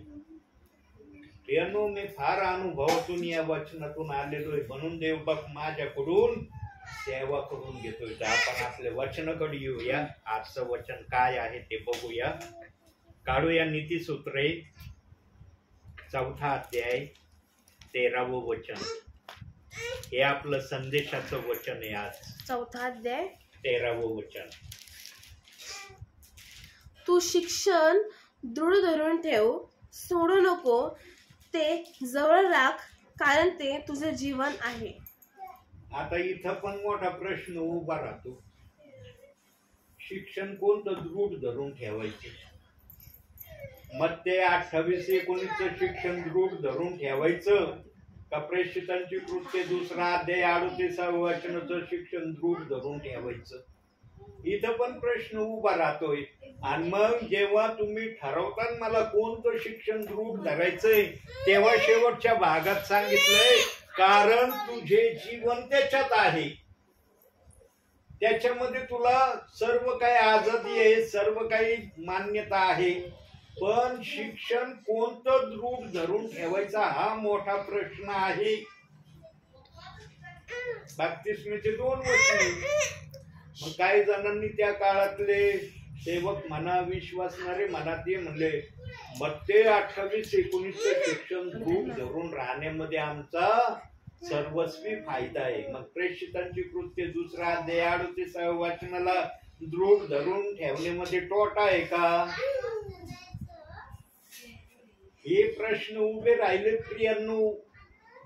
मी फार अनुभवातून या वचनातून आलेलो आहे. म्हणून देवबाप माझ्याकडून सेवा करून घेतोय. तर आपण आपल्या वचनाकडे येऊया. आजचं वचन काय आहे ते बघूया. काढूया नीतिसूत्रे 4 अध्याय 13 वचन. हे आपलं संदेशाचं वचन आहे. आज
4 अध्याय
13 वचन.
तू शिक्षण दृढ धरून ठेव, सोडू नको, ते जवळ राख, कारण ते तुझे जीवन आहे.
आता इथं पण मोठा प्रश्न उभा राहतो, शिक्षण कोणतं दृढ धरून ठेवायचे? मत्ते 28:19 शिक्षण दृढ धरून ठेवायचं का प्रेषितांची कृत्ये 2 अध्याय 38 वचनाचं शिक्षण दृढ धरून ठेवायचं? इथं पण प्रश्न उभा राहतोय. आणि मग जेव्हा तुम्ही ठरवता मला कोणतं शिक्षण दृढ धरायचंय, तेव्हा शेवटच्या भागात सांगितलंय कारण तुझे जीवन त्याच्यात आहे, त्याच्यामध्ये तुला सर्व काही आझादी आहे, सर्व काही मान्यता आहे. पण शिक्षण कोणतं दृढ धरून ठेवायचा हा मोठा प्रश्न आहे. बाप्तिस्मेचे 2 वचन. मग काही जणांनी त्या काळातले सेवक म्हणा, विश्वासणारे म्हणा, ते म्हणले मत्ते 28:19 शिक्षण दृढ धरून राहण्यामध्ये आमचा सर्वस्वी फायदा आहे. मग प्रेषितांची कृत्ये 2 अध्याय 38 वचनाला दृढ धरून ठेवण्यामध्ये तोटा आहे का? हे प्रश्न उभे राहिले प्रियांनो.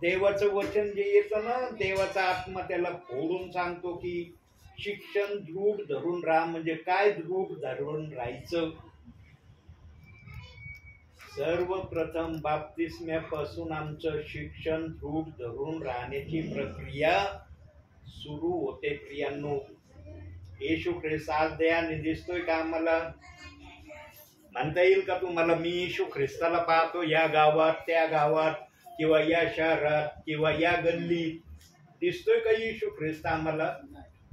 देवाचं वचन जे येतं ना, देवाचा आत्मा त्याला फोडून सांगतो की शिक्षण दृढ धरून राहा. म्हणजे काय दृढ धरून राहायचं? सर्वप्रथम बाप्तिस्म्यापासून आमचं शिक्षण दृढ धरून राहण्याची प्रक्रिया सुरू होते प्रियांनो. येशू ख्रिस्त आज दयाने दिसतोय का आम्हाला? म्हणता येईल का तुम्हाला मी येशू ख्रिस्ताला पाहतो या गावात, त्या गावात, किंवा या शहरात, किंवा या गल्लीत? दिसतोय का येशू ख्रिस्त आम्हाला?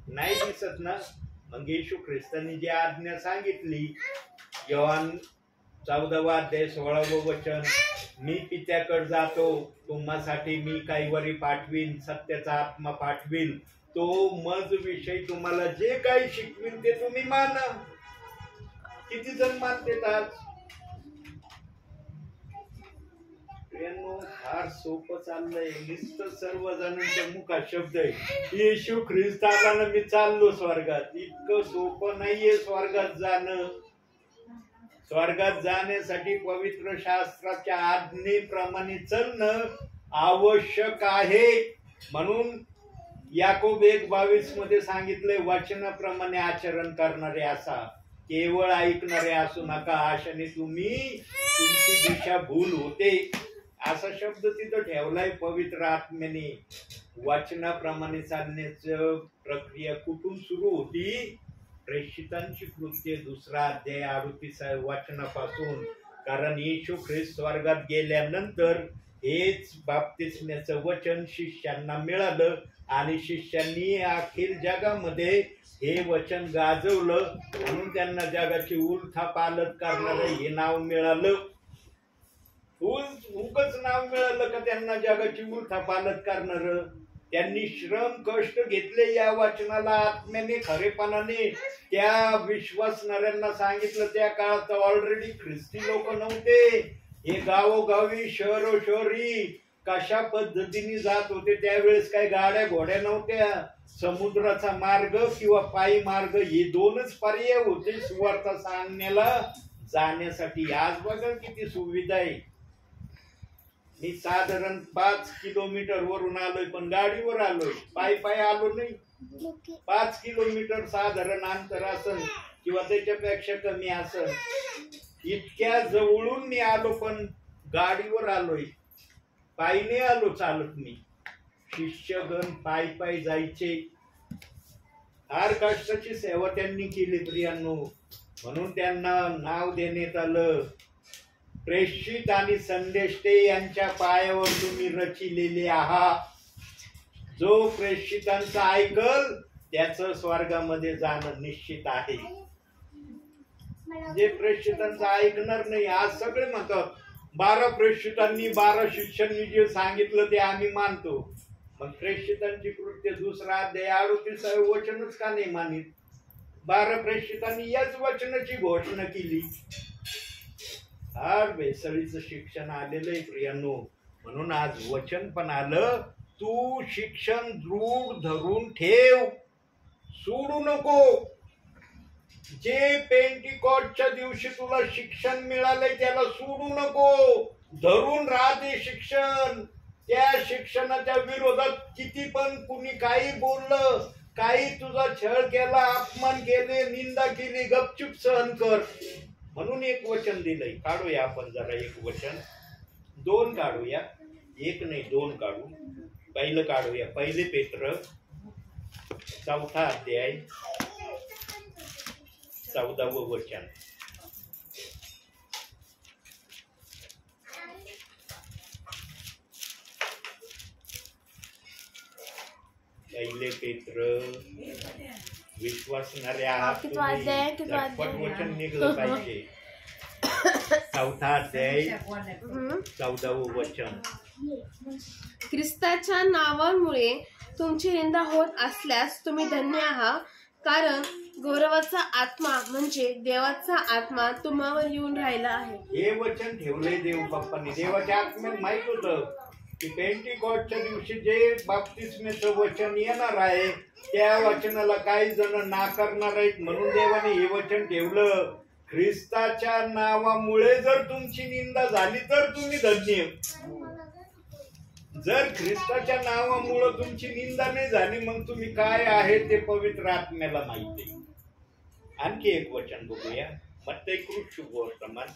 नाही दिसत ना. मग येशू ख्रिस्तांनी जी आज्ञा सांगितली, योहान 14 अध्याय 16 वचन, मी पित्याकडे जातो, तुम्हासाठी मी कैवारी पाठवीन, सत्याचा आत्मा पाठवीन, तो मज विषयी तुम्हाला जे काही शिकवीन ते तुम्ही माना. किती जण मानतात आज? फार सोपं चाललंय. नुसतं सर्वजणांच्या मुखात शब्द आहे येशू ख्रिस्त आला मी चाललो स्वर्गात. इतकं सोपं नाहीये स्वर्गात जाणं. स्वर्गात जाण्यासाठी पवित्र शास्त्राच्या आज्ञेप्रमाणे चालणं आवश्यक आहे. म्हणून याकोब 1:22 मध्ये सांगितलंय वचनाप्रमाणे आचरण करणारे असा, केवळ ऐकणारे असू नका, आशाने तुमची दिशा भूल होते. असा शब्द तिथं ठेवलाय पवित्र आत्म्याने. वचनाप्रमाणे चालण्याचं प्रक्रिया कुठून सुरू होती? प्रेषितांची कृत्ये 2 अध्याय 38 वचनापासून. कारण येशू ख्रिस्त स्वर्गात गेल्यानंतर हेच बाप्तिस्म्याचं वचन शिष्यांना मिळालं आणि शिष्यांनी अखिल जगामध्ये हे वचन गाजवलं. म्हणून त्यांना जगाची उलथापालट करणारं हे नाव मिळालं. उगच नाव मिळालं का त्यांना जगाची उलथापालट करणार? त्यांनी श्रम कष्ट घेतले या वचनाला आत्म्याने खरेपणाने. त्या विश्वासणाऱ्यांना सांगितलं त्या काळात ऑलरेडी ख्रिस्ती लोक नव्हते. हे गावोगावी शहरोशहरी कशा पद्धतीने जात होते. त्यावेळेस काही गाड्या घोड्या नव्हत्या. समुद्राचा मार्ग किंवा पायी मार्ग हे 2च पर्याय होते सुवार्ता सांगण्याला जाण्यासाठी. आज बघा किती सुविधा आहे. मी साधारण 5 किलोमीटर वरून आलोय, पण गाडीवर आलोय, पायी आलो नाही. 5 किलोमीटर साधारण अंतर असेल किंवा त्याच्यापेक्षा कमी असेल. इतक्या जवळून मी आलो, पण गाडीवर आलोय, पायी नाही आलो चालत. मी शिष्यगण पायी जायचे. फार कष्टाची सेवा त्यांनी केली प्रियांनो. म्हणून त्यांना नाव देण्यात आलं प्रेषित आणि संदेष्टे यांच्या पायावर तुम्ही रचिलेले आहात. जो प्रेषितांचा ऐकल त्याचं स्वर्गामध्ये जाणं निश्चित आहे. जे प्रेषितांचं ऐकणार नाही, आज सगळे म्हणतात 12 प्रेषितांनी 12 शिष्यांनी जे सांगितलं ते आम्ही मानतो. मग प्रेषितांची कृत्य 2 अध्याय 38 वचनच का नाही मानित? 12 प्रेषितांनी याच वचनाची घोषणा केली. फार भेसळीचं शिक्षण आलेलं आहे प्रियांनो. म्हणून आज वचन पण आलं, तू शिक्षण दृढ धरून ठेव, सोडू नको. जे पेंटिकॉस्टच्या दिवशी तुला शिक्षण मिळालंय त्याला सोडू नको, धरून राहा ते शिक्षण. त्या शिक्षणाच्या विरोधात किती पण कुणी काही बोललं, काही तुझा छळ केला, अपमान केले, निंदा केली, गपचूप सहन कर. म्हणून एक वचन दिलंय. काढूया आपण जरा एक वचन, 2 काढूया, 1 नाही 2 काढू. पहिलं काढूया, 1 पेत्र 4 अध्याय 14वं वचन. पहिले पेत्र विश्वासणारे आहात तुम्ही, झटपट वचन निघलं पाहिजे. 4 अध्याय 14वं वचन.
ख्रिस्ताच्या नावामुळे तुमची निंदा होत असल्यास तुम्ही धन्य आहात, कारण गौरवाचा आत्मा म्हणजे देवाचा आत्मा तुम्हावर येऊन राहिला आहे.
हे वचन ठेवलंय देव बाप्पांनी. देवाच्या आत्म्याला माहित होतं की पेंटिकॉस्टच्या दिवशी जे बाप्तिस्मेचं वचन येणार आहे त्या वचनाला काही जण नाकारणार आहेत, म्हणून देवाने हे वचन ठेवलं. ख्रिस्ताच्या नावामुळे जर तुमची निंदा झाली तर तुम्ही धन्य. जर ख्रिस्ताच्या नावामुळे तुमची निंदा नाही झाली मग तुम्ही काय आहे ते पवित्र आत्म्याला माहिती. आणखी एक वचन बघूया. मत्ती शुभवर्तमान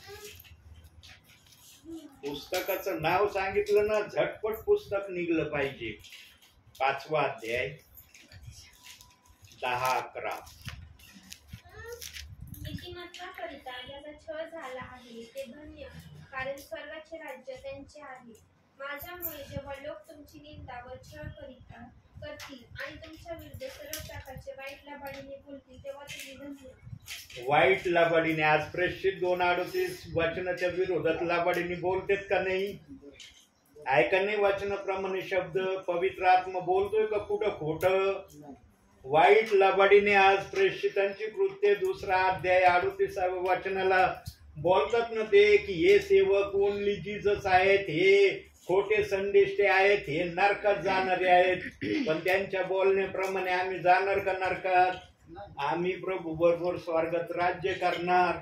पुस्तकाचं नाव सांगितलं ना, झटपट पुस्तक निघलं पाहिजे. 5वा अध्याय 10-11.
नीतिमत्वाकरिता ज्याचा छळ झाला आहे ते धन्य, कारण स्वर्गाचे राज्य त्यांचे आहे. माझ्यामुळे जेव्हा लोक तुमची निंदा व छळ करतील आणि तुमच्या विरुद्ध सर्व प्रकारचे वाईट लबाडीने बोलतील तेव्हा तुम्ही धन्य.
वाईट लबाडीने, आज प्रेषित 2:38 वचनाच्या विरोधात लबाडीने बोलतेत का नाही? ऐका नाही वचनाप्रमाणे शब्द पवित्र आत्मा बोलतोय का कुठं खोटं? वाईट लबाडीने आज प्रेषितांची कृत्य 2 अध्याय 38व्या वचनाला बोलतात ना ते की हे सेवक ओनली जीसस आहेत, हे खोटे संदेष्टे आहेत, हे नरकात जाणारे आहेत. पण त्यांच्या बोलण्याप्रमाणे आम्ही जाणार का नरकात? आम्ही प्रभू बरोबर स्वर्गात राज्य करणार.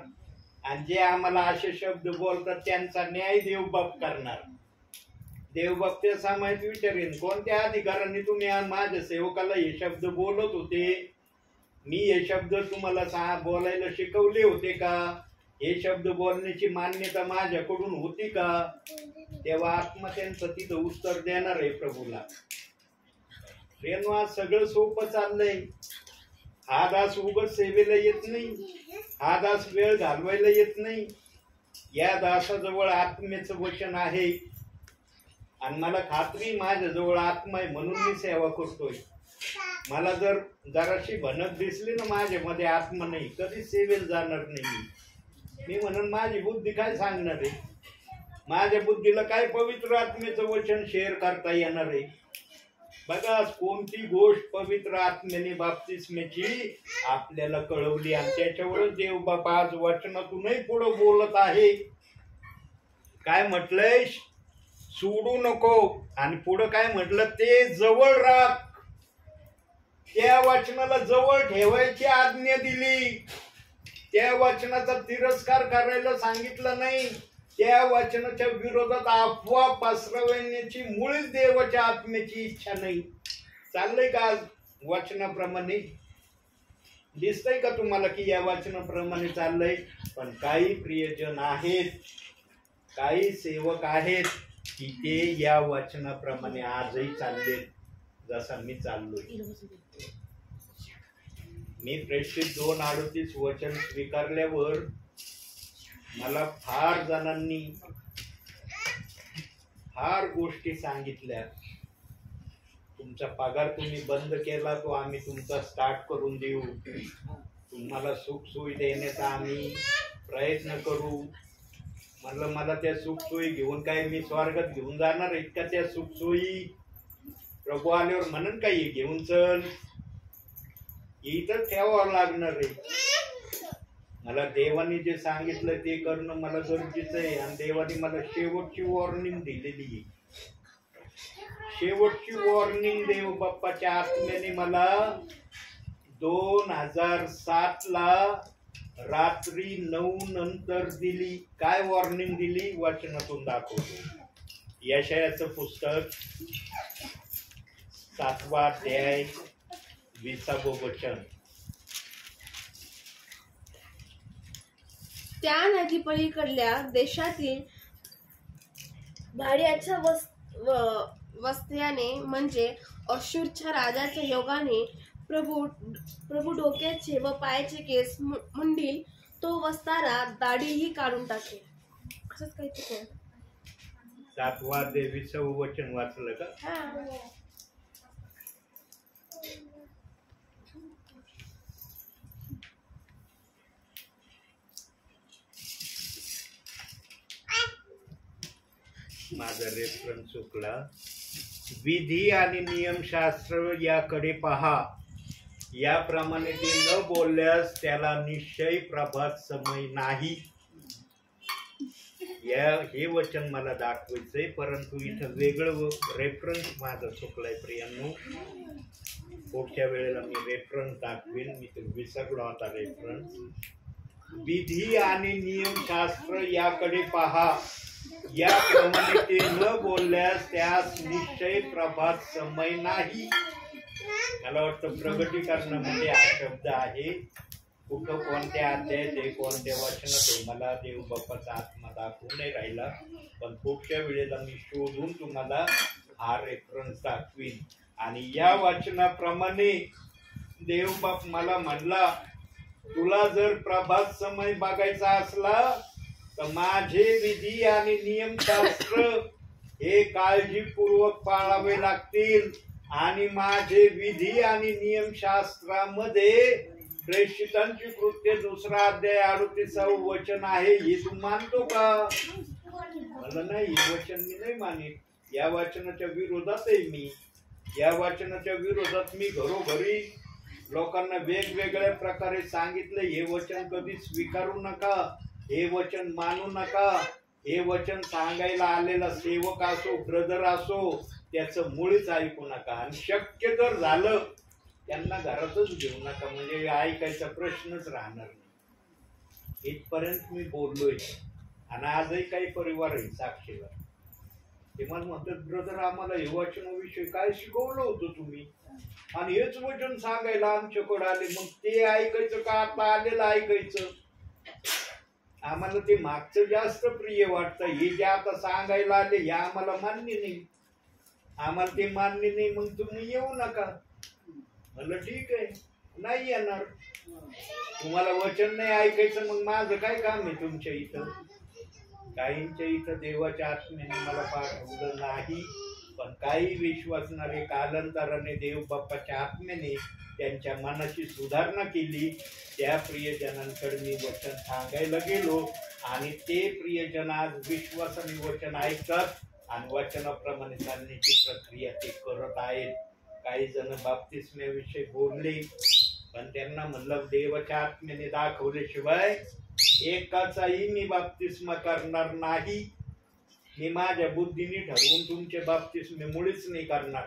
आणि जे आम्हाला असे शब्द बोलतात त्यांचा न्याय देवबाप करणार. देवबाप त्या सामायिक विचारेन, कोणत्या अधिकाराने तुम्ही माझ्या सेवकाला हे शब्द बोलत होते? मी हे शब्द तुम्हाला बोलायला शिकवले होते का? हे शब्द बोलण्याची मान्यता माझ्याकडून होती का? तेव्हा आत्मा त्यांचं तिथं उत्तर देणार आहे प्रभूला. सगळं सोपं चाललंय. हा दास उगाच सेवेला येत नाही, हा दास वेळ घालवायला येत नाही. या दासाजवळ आत्म्याचं वचन आहे आणि मला खात्री माझ्याजवळ आत्मा आहे म्हणून मी सेवा करतोय. मला जर जराशी भनक दिसली ना माझ्यामध्ये आत्मा नाही, कधी सेवेला जाणार नाही. मी म्हणून माझी बुद्धी काय सांगणार आहे? माझ्या बुद्धीला काय पवित्र आत्म्याचं वचन शेअर करता येणार आहे? बघा, कोणती गोष्ट पवित्र आत्म्याने बाप्तिस्मेची आपल्याला कळवली आणि त्याच्यावरच देव बापा आज वचनातूनही पुढे बोलत आहे. काय म्हटलंय? सोडू नको. आणि पुढे काय म्हटलं? ते जवळ राख. त्या वचनाला जवळ ठेवायची आज्ञा दिली. त्या वचनाचा तिरस्कार करायला सांगितलं नाही. त्या वचनाच्या विरोधात अफवा पसरवण्याची मुळीच देवाच्या आत्म्याची इच्छा नाही. चाललंय का वचनाप्रमाणे? दिसतंय का तुम्हाला की या वचनाप्रमाणे चाललंय? पण काही प्रियजन आहेत, काही सेवक आहेत की ते या वचनाप्रमाणे आजही चालले जसा मी चाललोय. मी प्रेषित 2:38 वचन स्वीकारल्यावर मला फार जणांनी फार गोष्टी सांगितल्या. तुमचा पगार तुम्ही बंद केला तो आम्ही तुमचा स्टार्ट करून देऊ, तुम्हाला सुखसोयी देण्याचा आम्ही प्रयत्न करू. म्हणलं मला त्या सुखसोयी घेऊन काय मी स्वर्गात घेऊन जाणार आहेत का? त्या सुखसोयी प्रभू आल्यावर म्हणून काही घेऊन चल, इथं ठेवावं लागणार आहे. मला देवाने जे सांगितलं ते करणं मला गरजेचं आहे. आणि देवाने मला शेवटची वॉर्निंग दिलेली आहे. शेवटची वॉर्निंग देव बाप्पाच्या आत्म्याने मला 2007ला रात्री 9 नंतर दिली. काय वॉर्निंग दिली? वचनातून दाखवतो. यशायाचं पुस्तक 7वा अध्याय 20वे वचन.
त्या नदी पलीकडल्या देशातील भाड्याच्या वस्त्याने म्हणजे अशूरच्या राजाच्या योगाने प्रभू डोक्याचे व पायाचे केस मुंडील, तो वस्तारा दाढीही काढून टाकेल. असंच काहीतरी
7वा अध्याय 20वे वचन वाचलं का? माझा रेफरन्स चुकला. विधी आणि नियमशास्त्र याकडे पहा, याप्रमाणे ते न बोलल्यास त्याला निश्चय प्रभात समय नाही. हे वचन मला दाखवायचंय, परंतु इथं वेगळं रेफरन्स माझा चुकलाय प्रियांनो. पुढच्या वेळेला मी रेफरन्स दाखवेन. मी तर विसरलो आता रेफरन्स. विधी आणि नियमशास्त्र याकडे पहा, याप्रमाणे ते न बोलल्यास त्यास निश्चय प्रभात समय नाही. मला वाटतं प्रगटीकरणामध्ये हा शब्द आहे. कुठं कोणत्या अध्याय ते कोणत्या वचनात मला देव बाप्पाचा आत्मा दाखवून नाही राहिला, पण पुढच्या वेळेला मी शोधून तुम्हाला हा रेफरन्स दाखवीन. आणि या वचनाप्रमाणे देव बाप मला म्हणला, तुला जर प्रभात समय बघायचा असला तर माझे विधी आणि नियमशास्त्र हे काळजीपूर्वक पाळावे लागतील. आणि माझे विधी आणि नियमशास्त्रामध्ये प्रेषितांची कृत्य 2रा अध्याय 38वे वचन आहे. हे तू मानतो का? मला नाही, हे वचन मी नाही मानित. या वचनाच्या विरोधात आहे मी. या वचनाच्या विरोधात मी घरोघरी लोकांना वेगवेगळ्या प्रकारे सांगितलं, हे वचन कधी स्वीकारू नका, हे वचन मानू नका. हे वचन सांगायला आलेला सेवक असो, ब्रदर असो, त्याचं मुळीच ऐकू नका. आणि शक्य जर झालं त्यांना घरातच घेऊ नका, म्हणजे ऐकायचा प्रश्नच राहणार नाही. इथपर्यंत मी बोललोय. आणि आजही काही परिवार आहे साक्षीला, ते मला म्हणतात, ब्रदर आम्हाला हे वचनाविषयी काय शिकवलं होतं तुम्ही, आणि हेच वचन सांगायला आमच्याकडे आले, मग ते ऐकायचं का आता आलेलं ऐकायचं? आम्हाला ते मागचं जास्त प्रिय वाटतं. हे जे आता सांगायला आले हे आम्हाला मान्य नाही, आम्हाला ते मान्य नाही, मग तुम्ही येऊ नका. म्हणलं ठीक आहे, नाही येणार. तुम्हाला वचन नाही ऐकायचं, मग माझं काय काम आहे तुमच्या इथं? काहींच्या इथं देवाच्या आत्म्याने मला पाठवलं नाही, पण काही विश्वासणारे कालांतराने देव बाप्पाच्या आत्म्याने त्यांच्या मनाची सुधारणा केली. त्या प्रियजनांकडे मी वचन सांगायला गेलो, आणि ते प्रियजन आज विश्वासाने वचन ऐकतात आणि वचनाप्रमाणे चालण्याची प्रक्रिया ते करत आहेत. काही जण बाप्तिस्म्याविषयी बोलले, पण त्यांना म्हणलं देवाच्या आत्म्याने दाखवल्याशिवाय एकाचाही मी बाप्तिस्मा करणार नाही. मी माझ्या बुद्धीने ठरवून तुमचे बाप्तिस्मे मुळीच नाही करणार.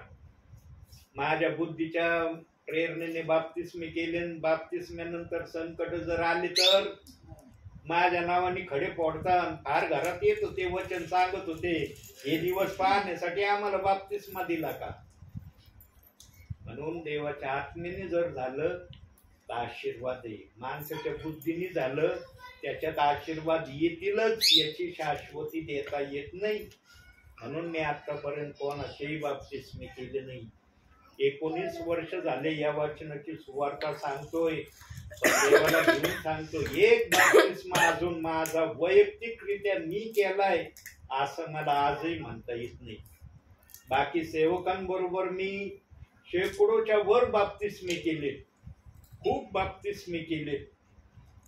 माझ्या बुद्धीच्या प्रेरणेने बाप्तिस्मे केले, बाप्तिस्म्यानंतर संकट जर आले तर माझ्या नावाने खडे फोडतात. फार घरात येत होते, वचन सांगत होते, हे दिवस पाहण्यासाठी आम्हाला बाप्तिस्मा दिला का? म्हणून देवाच्या आत्म्याने जर झालं तर आशीर्वाद आहे, माणसाच्या बुद्धीने झालं त्याच्यात आशीर्वाद येतीलच, याची शाश्वती देता येत नाही. म्हणून मी आतापर्यंत कोणाच्याही बाप्तिस्मे केले नाही. 19 वर्ष झाले या वचनाची सुवार्ता सांगतोय, देवाला घेऊन सांगतो. एक बाप्तिस्मा अजून माझा वैयक्तिकरित्या मी केलाय असं मला आजही म्हणता येत नाही. बाकी सेवकांबरोबर मी शेकडोच्या वर बाप्तिस्मे केले, खूप बाप्तिस्मे केले.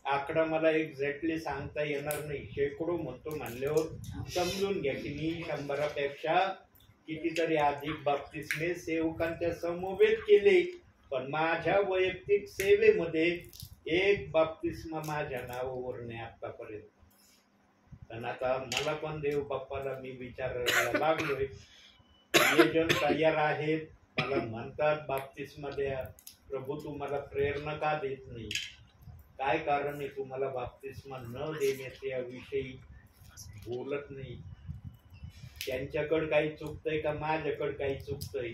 आकडा मला एक्झॅक्टली सांगता येणार नाही. शेकडो म्हणतो म्हणल्यावर समजून घ्या की मी 100पेक्षा कितीतरी अधिक बाप्तिस्मे सेवकांच्या समवेत केले. पण माझ्या वैयक्तिक सेवेमध्ये एक बाप्तिस्मा माझ्या नावावर नाही आतापर्यंत. पण आता मला पण देव बाप्पाला मी विचारायला लागलोय. नियोजन तयार आहेत, मला म्हणतात बाप्तिस्मा द्या. प्रभू तुम्हाला प्रेरणा का देत नाही? काय कारण आहे तुम्हाला बाप्तिस्मा न देण्याच्या विषयी बोलत नाही? त्यांच्याकडे काही चुकतंय का माझ्याकडे काही चुकतंय?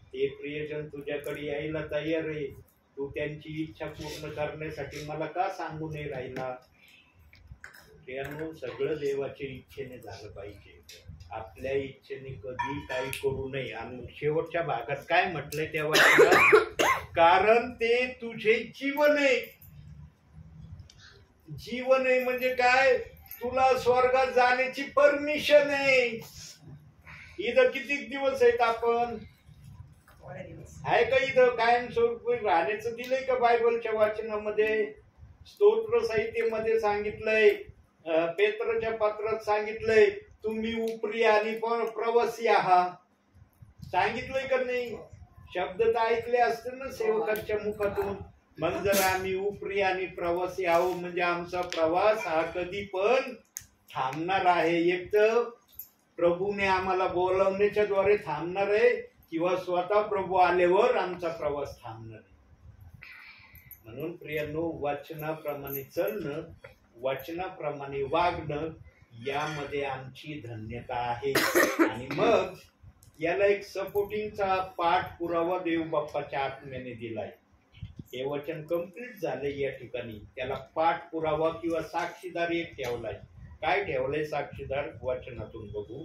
ते प्रियजन तुझ्याकडे यायला तयार आहे, तू त्यांची इच्छा पूर्ण करण्यासाठी मला का सांगू नाही राहिला? त्यानं सगळं देवाच्या इच्छेने झालं पाहिजे, आपल्या इच्छेने कधी काही करू नये. आणि शेवटच्या भागात काय म्हटलंय तेव्हा, कारण ते तुझे जीवन आहे. जीवन आहे म्हणजे काय? तुला स्वर्गात जाण्याची परमिशन आहे. इथं किती दिवस आहेत आपण? आहे का इथं कायमस्वरूपी राहण्याचं दिलंय का? बायबलच्या वाचनामध्ये, स्तोत्र संहितेमध्ये सांगितलंय, पेत्रच्या पत्रात सांगितलंय, तुम्ही उपरी आणि प्रवासी आहात. सांगितलंय का नाही? शब्द तर ऐकले असते ना सेवकांच्या मुखातून. मग जर आम्ही उपरी आणि प्रवासी आहोत म्हणजे आमचा प्रवास हा कधी पण थांबणार आहे. एक तर प्रभूने आम्हाला बोलवण्याच्या द्वारे थांबणार आहे, किंवा स्वतः प्रभू आल्यावर आमचा प्रवास थांबणार आहे. म्हणून प्रियांनो, वचनाप्रमाणे चालणं, वचनाप्रमाणे वागणं यामध्ये आमची धन्यता आहे. आणि मग याला एक सपोर्टिंगचा पाठपुरावा देव बाप्पाच्या आत्म्याने दिलाय. हे वचन कंप्लीट झालंय या ठिकाणी, त्याला पाठपुरावा किंवा साक्षीदार एक ठेवलाय. काय ठेवलंय साक्षीदार? वचनातून बघू.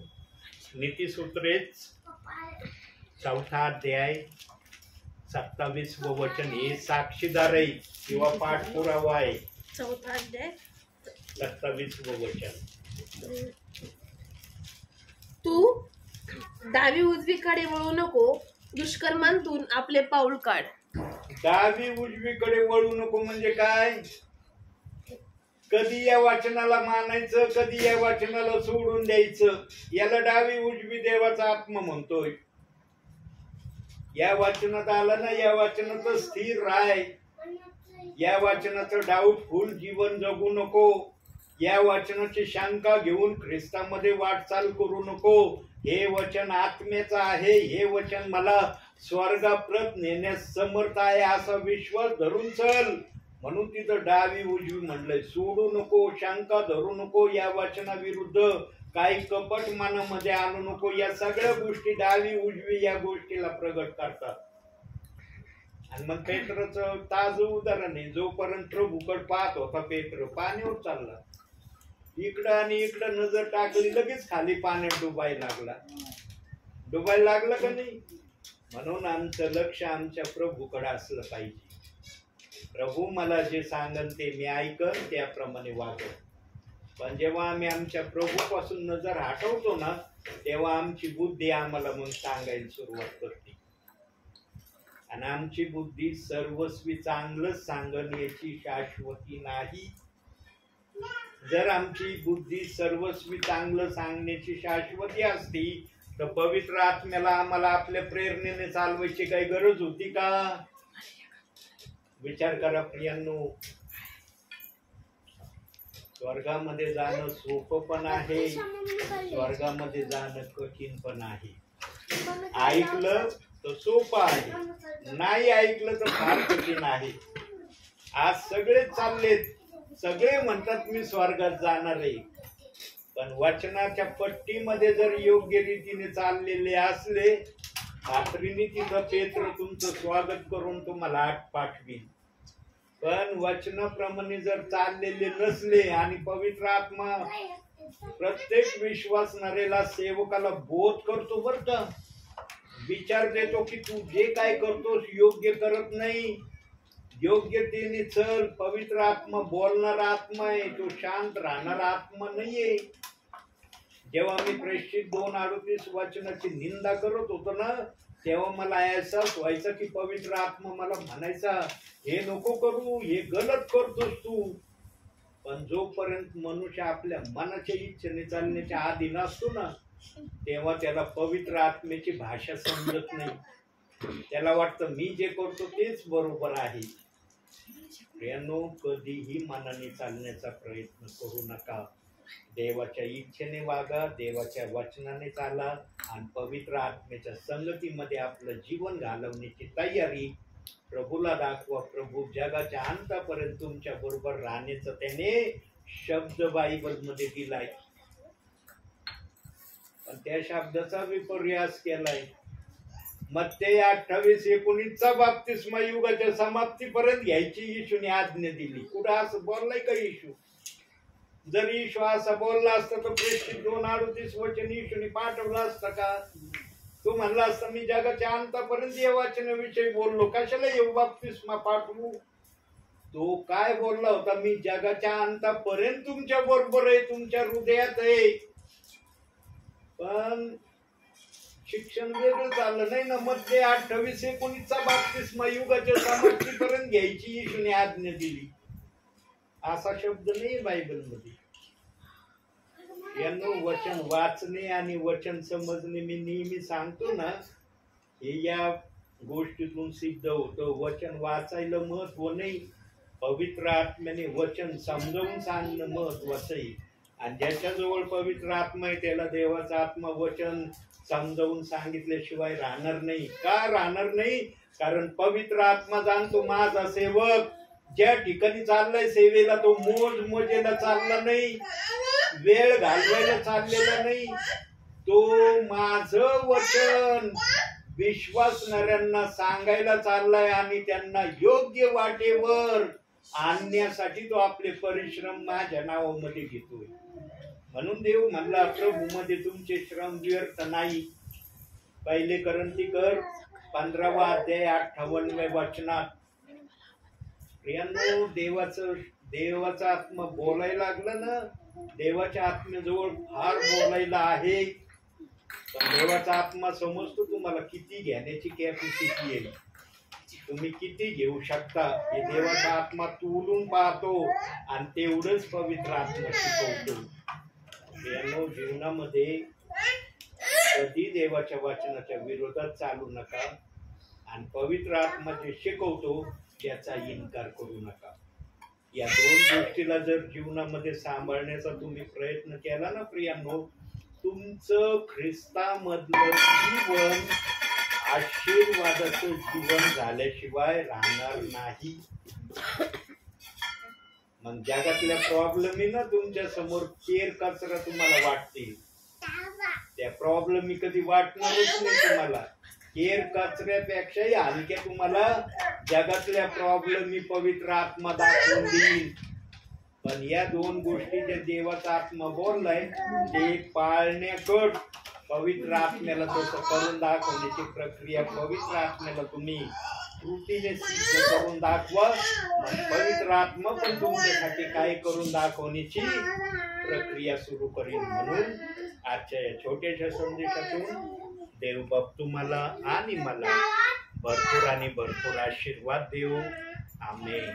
नीतिसूत्रेच 4था अध्याय 27वं वचन हे साक्षीदार आहे किंवा पाठपुरावा आहे.
4था अध्याय
27वं वचन.
तू डावी उजवीकडे वळू नको, दुष्कर्मांतून आपले पाऊल काढ.
डावी उजवीकडे वळू नको म्हणजे काय? कधी या वचनाला मानायचं, कधी या वचनाला सोडून द्यायचं, याला डावी उजवी देवाचा आत्मा म्हणतोय. या वचनात आलं ना, या वचनात स्थिर राह, या वचनाचं डाऊटफुल जीवन जगू नको, या वचनाची शंका घेऊन ख्रिस्तामध्ये वाटचाल करू नको. हे वचन आत्म्याचं आहे, हे वचन मला स्वर्गाप्रत नेण्यास समर्थ आहे असा विश्वास धरून चल. म्हणून तिथं डावी उजवी म्हणलंय. सोडू नको, शंका धरू नको, या वचनाविरुद्ध काही कपट मनामध्ये आणू नको. या सगळ्या गोष्टी डावी उजवी या गोष्टीला प्रगट करतात. आणि मग पेत्रचं ताजं उदाहरण आहे. जोपर्यंत प्रभूकडे पाहत होता पेत्र, पाण्यावर चालला, इकडं आणि इकडं नजर टाकली, लगेच खाली पाण्यात डुबायला लागला का नाही? म्हणून आमचं लक्ष आमच्या प्रभूकडे असलं पाहिजे. प्रभू मला जे सांगन ते मी ऐकन, त्याप्रमाणे वागन. पण जेव्हा आम्ही आमच्या प्रभूपासून नजर हटवतो ना, तेव्हा आमची बुद्धी आम्हाला मग सांगायला सुरुवात करते. आणि आमची बुद्धी सर्वस्वी चांगलंच सांगन याची शाश्वती नाही. जर आमची बुद्धी सर्वस्वी चांगलं सांगण्याची शाश्वती असती तर पवित्र आत्म्याला आम्हाला आपल्या प्रेरणेने चालवायची काही गरज होती का? विचार करा प्रियांनो. स्वर्गामध्ये जाणं सोपं पण आहे, स्वर्गामध्ये जाणं कठीण पण आहे. ऐकलं तर सोपं आहे, नाही ऐकलं तर फार कठीण आहे. आज सगळे चाललेत, सगळे म्हणतात मी स्वर्गात जाणार आहे, पण वचनाच्या पट्टीमध्ये जर योग्य रीतीने चाललेले असले, खात्रीने तिथं पेत्र तुमचं स्वागत करून तुम्हाला आत पाठवीन. पण वचनाप्रमाणे जर चाललेले नसले आणि पवित्र आत्मा प्रत्येक विश्वासणाऱ्याला सेवकाला बोध करतो बरं का, विचार देतो की तू जे काय करतोस योग्य करत नाही, योग्यतेने चल. पवित्र आत्मा बोलणारा आत्मा आहे, तो शांत राहणारा आत्मा नाहीये. जेव्हा मी प्रेषित 2:38 वचनाची निंदा करत होतो ना, तेव्हा मला अहसास व्हायचा की पवित्र आत्मा मला म्हणायचा हे नको करू, हे गलत करतोस तू. पण जोपर्यंत मनुष्य आपल्या मनाच्या इच्छेने चालण्याच्या आधी नसतो ना, तेव्हा त्याला पवित्र आत्म्याची भाषा समजत नाही. त्याला वाटतं मी जे करतो तेच बरोबर आहे. प्रियांनो, कधीही मनाने चालण्याचा प्रयत्न करू नका. देवाच्या इच्छेने वागा, देवाच्या वचनाने चाला आणि पवित्र आत्म्याच्या संगतीमध्ये आपलं जीवन घालवण्याची तयारी प्रभूला दाखवा. प्रभू जगाच्या अंतापर्यंत तुमच्या बरोबर राहण्याचा त्याने शब्द बायबलमध्ये दिलाय. पण त्या शब्दाचा विपर्यास केलाय. मत्ते 28:19 बाप्तिस्मा युगाच्या समाप्तीपर्यंत घ्यायची येशूने आज्ञा दिली. कुठं असं बोललाय का येशू? जर येशू असा बोलला असता तर प्रेषित 2:38 वचन येशूने पाठवलं असतं का? तो म्हणला असता मी जगाच्या अंतापर्यंत या वचनाविषयी बोललो, कशाला येऊ बाप्तिस्मा पाठवू? तो काय बोलला होता? मी जगाच्या अंतापर्यंत तुमच्या बरोबर आहे, तुमच्या हृदयात आहे. पण शिक्षण वेगळं चाललं नाही ना. मध्ये 28:19 बाप्तिस्मा युगाच्या समाप्तीपर्यंत घ्यायची येशूने आज्ञा दिली. असा शब्द नाही बायबल मध्ये. यांना वचन वाचणे आणि वचन समजणे, मी नेहमी सांगतो ना, हे या गोष्टीतून सिद्ध होतं. वचन वाचायला महत्व नाही, पवित्र आत्म्याने वचन समजावून सांगणं महत्वाचं आहे. आणि ज्याच्याजवळ पवित्र आत्मा आहे त्याला देवाचा आत्मा वचन समजावून सांगितल्याशिवाय राहणार नाही. का राहणार नाही? कारण पवित्र आत्मा जाणतो माझा सेवक ज्या ठिकाणी चाललाय सेवेला तो मोज मजेला चालला नाही, वेळ घालवायला चाललेला नाही. तो माझं वचन विश्वासणाऱ्यांना सांगायला चाललाय आणि त्यांना योग्य वाटेवर आणण्यासाठी तो आपले परिश्रम माझ्या नावामध्ये घेतोय. म्हणून देव म्हणला प्रभू मध्ये तुमचे श्रम व्यर्थ नाही. पहिले करंतीकर 15वा अध्याय 58व्या वचनात. प्रियांनो, देवाचा आत्मा बोलायला लागला ना, देवाच्या आत्म्याजवळ फार बोलायला आहे. पण देवाचा आत्मा समजतो तुम्हाला किती घेण्याची कॅपॅसिटी आहे, तुम्ही किती घेऊ शकता. हे देवाचा आत्मा तोलून पाहतो आणि तेवढंच पवित्र आत्मा शिकवतो. यांनो, जीवनामध्ये कधी देवाच्या वचनाच्या विरोधात चालू नका आणि पवित्र आत्मा जे शिकवतो त्याचा इन्कार करू नका. या दोन गोष्टीला जर जीवनामध्ये सांभाळण्याचा तुम्ही प्रयत्न केला ना प्रियांनो, तुमचं ख्रिस्तामधलं जीवन आशीर्वादाचं जीवन झाल्याशिवाय राहणार नाही. मग जगातल्या प्रॉब्लेम ना तुमच्या समोर केर कचरा तुम्हाला वाटतील, त्या प्रॉब्लेम कधी वाटणारच नाही तुम्हाला. केर कचऱ्यापेक्षाही हलक्या तुम्हाला जगातल्या प्रॉब्लेम पवित्र आत्मा दाखवून देईल. पण या दोन गोष्टी ज्या देवाचा आत्मा बोललाय ते पाळण्याकड पवित्र आत्म्याला तसं करून दाखवण्याची प्रक्रिया पवित्र आत्म्याला तुम्ही कृतीने सिद्ध करून दाखवा. पवित्र आत्मा पण तुमच्यासाठी काय करून दाखवण्याची प्रक्रिया सुरू करेल. म्हणून आजच्या या छोट्याशा संदेशातून देव बाप तुम्हाला आणि मला भरपूर आणि भरपूर आशीर्वाद देऊ. आमेन.